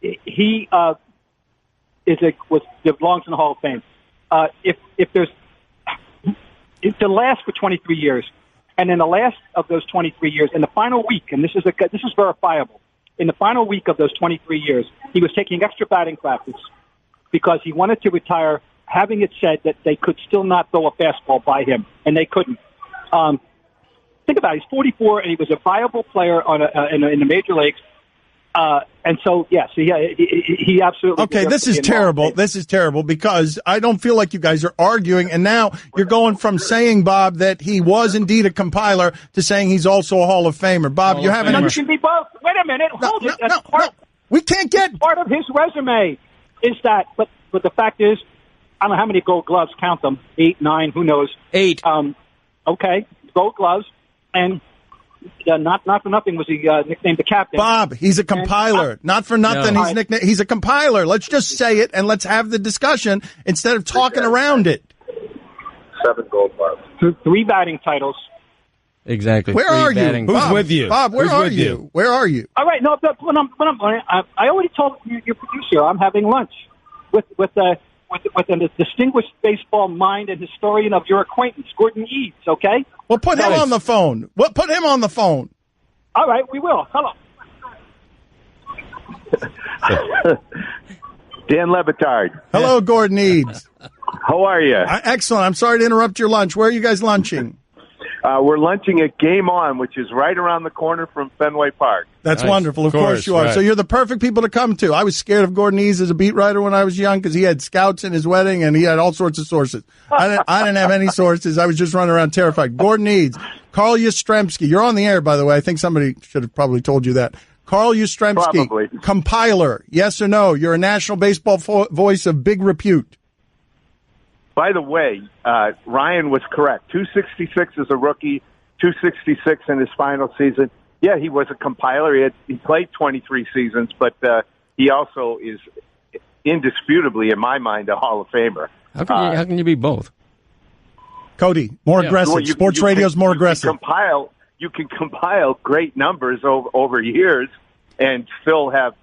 he belongs in the Hall of Fame. If to last for 23 years, and in the last of those 23 years, in the final week, and this is verifiable, in the final week of those 23 years, he was taking extra batting practice because he wanted to retire, having it said that they could still not throw a fastball by him, and they couldn't. Think about it. He's 44, and he was a viable player in the major leagues. And so, yes, he absolutely. Okay, this is terrible. This is terrible because I don't feel like you guys are arguing. And now you're going from saying, Bob, that he was indeed a compiler to saying he's also a Hall of Famer. Bob, you haven't. You can be both. Wait a minute. Hold it. No. We can't get. Part of his resume is that, but the fact is, I don't know how many Gold Gloves. Count them. 8, 9. Who knows? 8. Okay, Gold Gloves, and. Not for nothing was he nicknamed the captain. Bob, he's a compiler. Not for nothing, he's nicknamed. He's a compiler. Let's just say it and let's have the discussion instead of talking around it. 7 Gold Gloves. 3 batting titles. Exactly. Where are you? Who's with you? Bob, where are you? Where are you? All right. No, but I already told your producer I'm having lunch with a distinguished baseball mind and historian of your acquaintance, Gordon Eads, okay? Well, put him on the phone. Put him on the phone. All right, we will. Hello. Dan Batard. Hello, Gordon Eads. How are you? Excellent. I'm sorry to interrupt your lunch. Where are you guys lunching? We're lunching at Game On, which is right around the corner from Fenway Park. That's wonderful. Of course you are. Right. So you're the perfect people to come to. I was scared of Gordon Eads as a beat writer when I was young because he had scouts in his wedding and he had all sorts of sources. I didn't have any sources. I was just running around terrified. Gordon Eads, Carl Yastrzemski. You're on the air, by the way. I think somebody should have probably told you that. Carl Yastrzemski, probably. Compiler. Yes or no? You're a national baseball voice of big repute. By the way, Ryan was correct. 266 as a rookie, 266 in his final season. Yeah, he was a compiler. He played 23 seasons, but he also is indisputably, in my mind, a Hall of Famer. How can you be both? Cote, more aggressive. Well, Sports radio's more aggressive. You can compile great numbers over years and still have.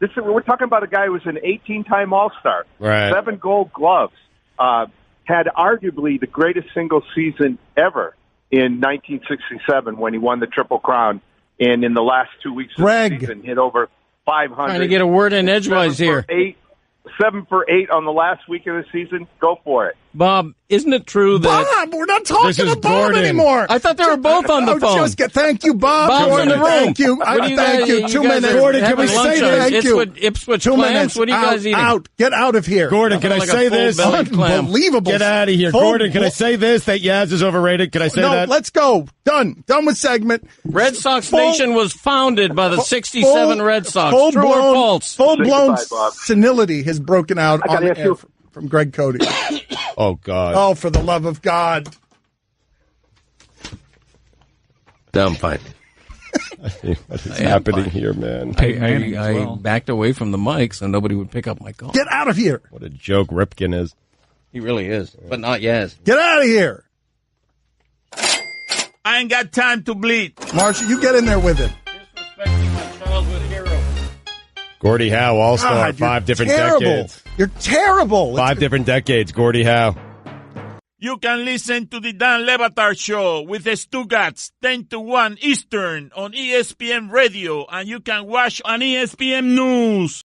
We're talking about a guy who was an 18-time All-Star, Right. 7 Gold Gloves, had arguably the greatest single season ever in 1967 when he won the Triple Crown, and in the last 2 weeks of the season hit over 500. Trying to get a word in edgewise here. 7 for 8 on the last week of the season. Go for it. Bob, isn't it true that... Bob, we're not talking to Bob anymore. I thought they were both on the phone. Thank you, Bob. Bob's in the room. Thank you. Thank you. 2 minutes. Gordon, can we say this? Thank you. Ipswich 2 clams? minutes. What are you guys eating? Out. Get out of here. Gordon, can I say this? Unbelievable. Get out of here. Gordon, can I say this? That Yaz is overrated? Can I say that? No, let's go. Done with segment. Red Sox Nation was founded by the 67 Red Sox. True or false? Full-blown senility has broken out on the air from Greg Cote. Oh, God. Oh, for the love of God. I'm fine. What is happening here, man? I backed away from the mic so nobody would pick up my call. Get out of here. What a joke Ripken is. He really is, but not Yaz. Get out of here. I ain't got time to bleed. Marshall, you get in there with it. Disrespecting my childhood hero. Gordie Howe, all-star, God, 5 different terrible. decades. You're terrible. 5 different decades, Gordie Howe. You can listen to the Dan Le Batard Show with the Stugotz 10 to 1 Eastern on ESPN Radio, and you can watch on ESPN News.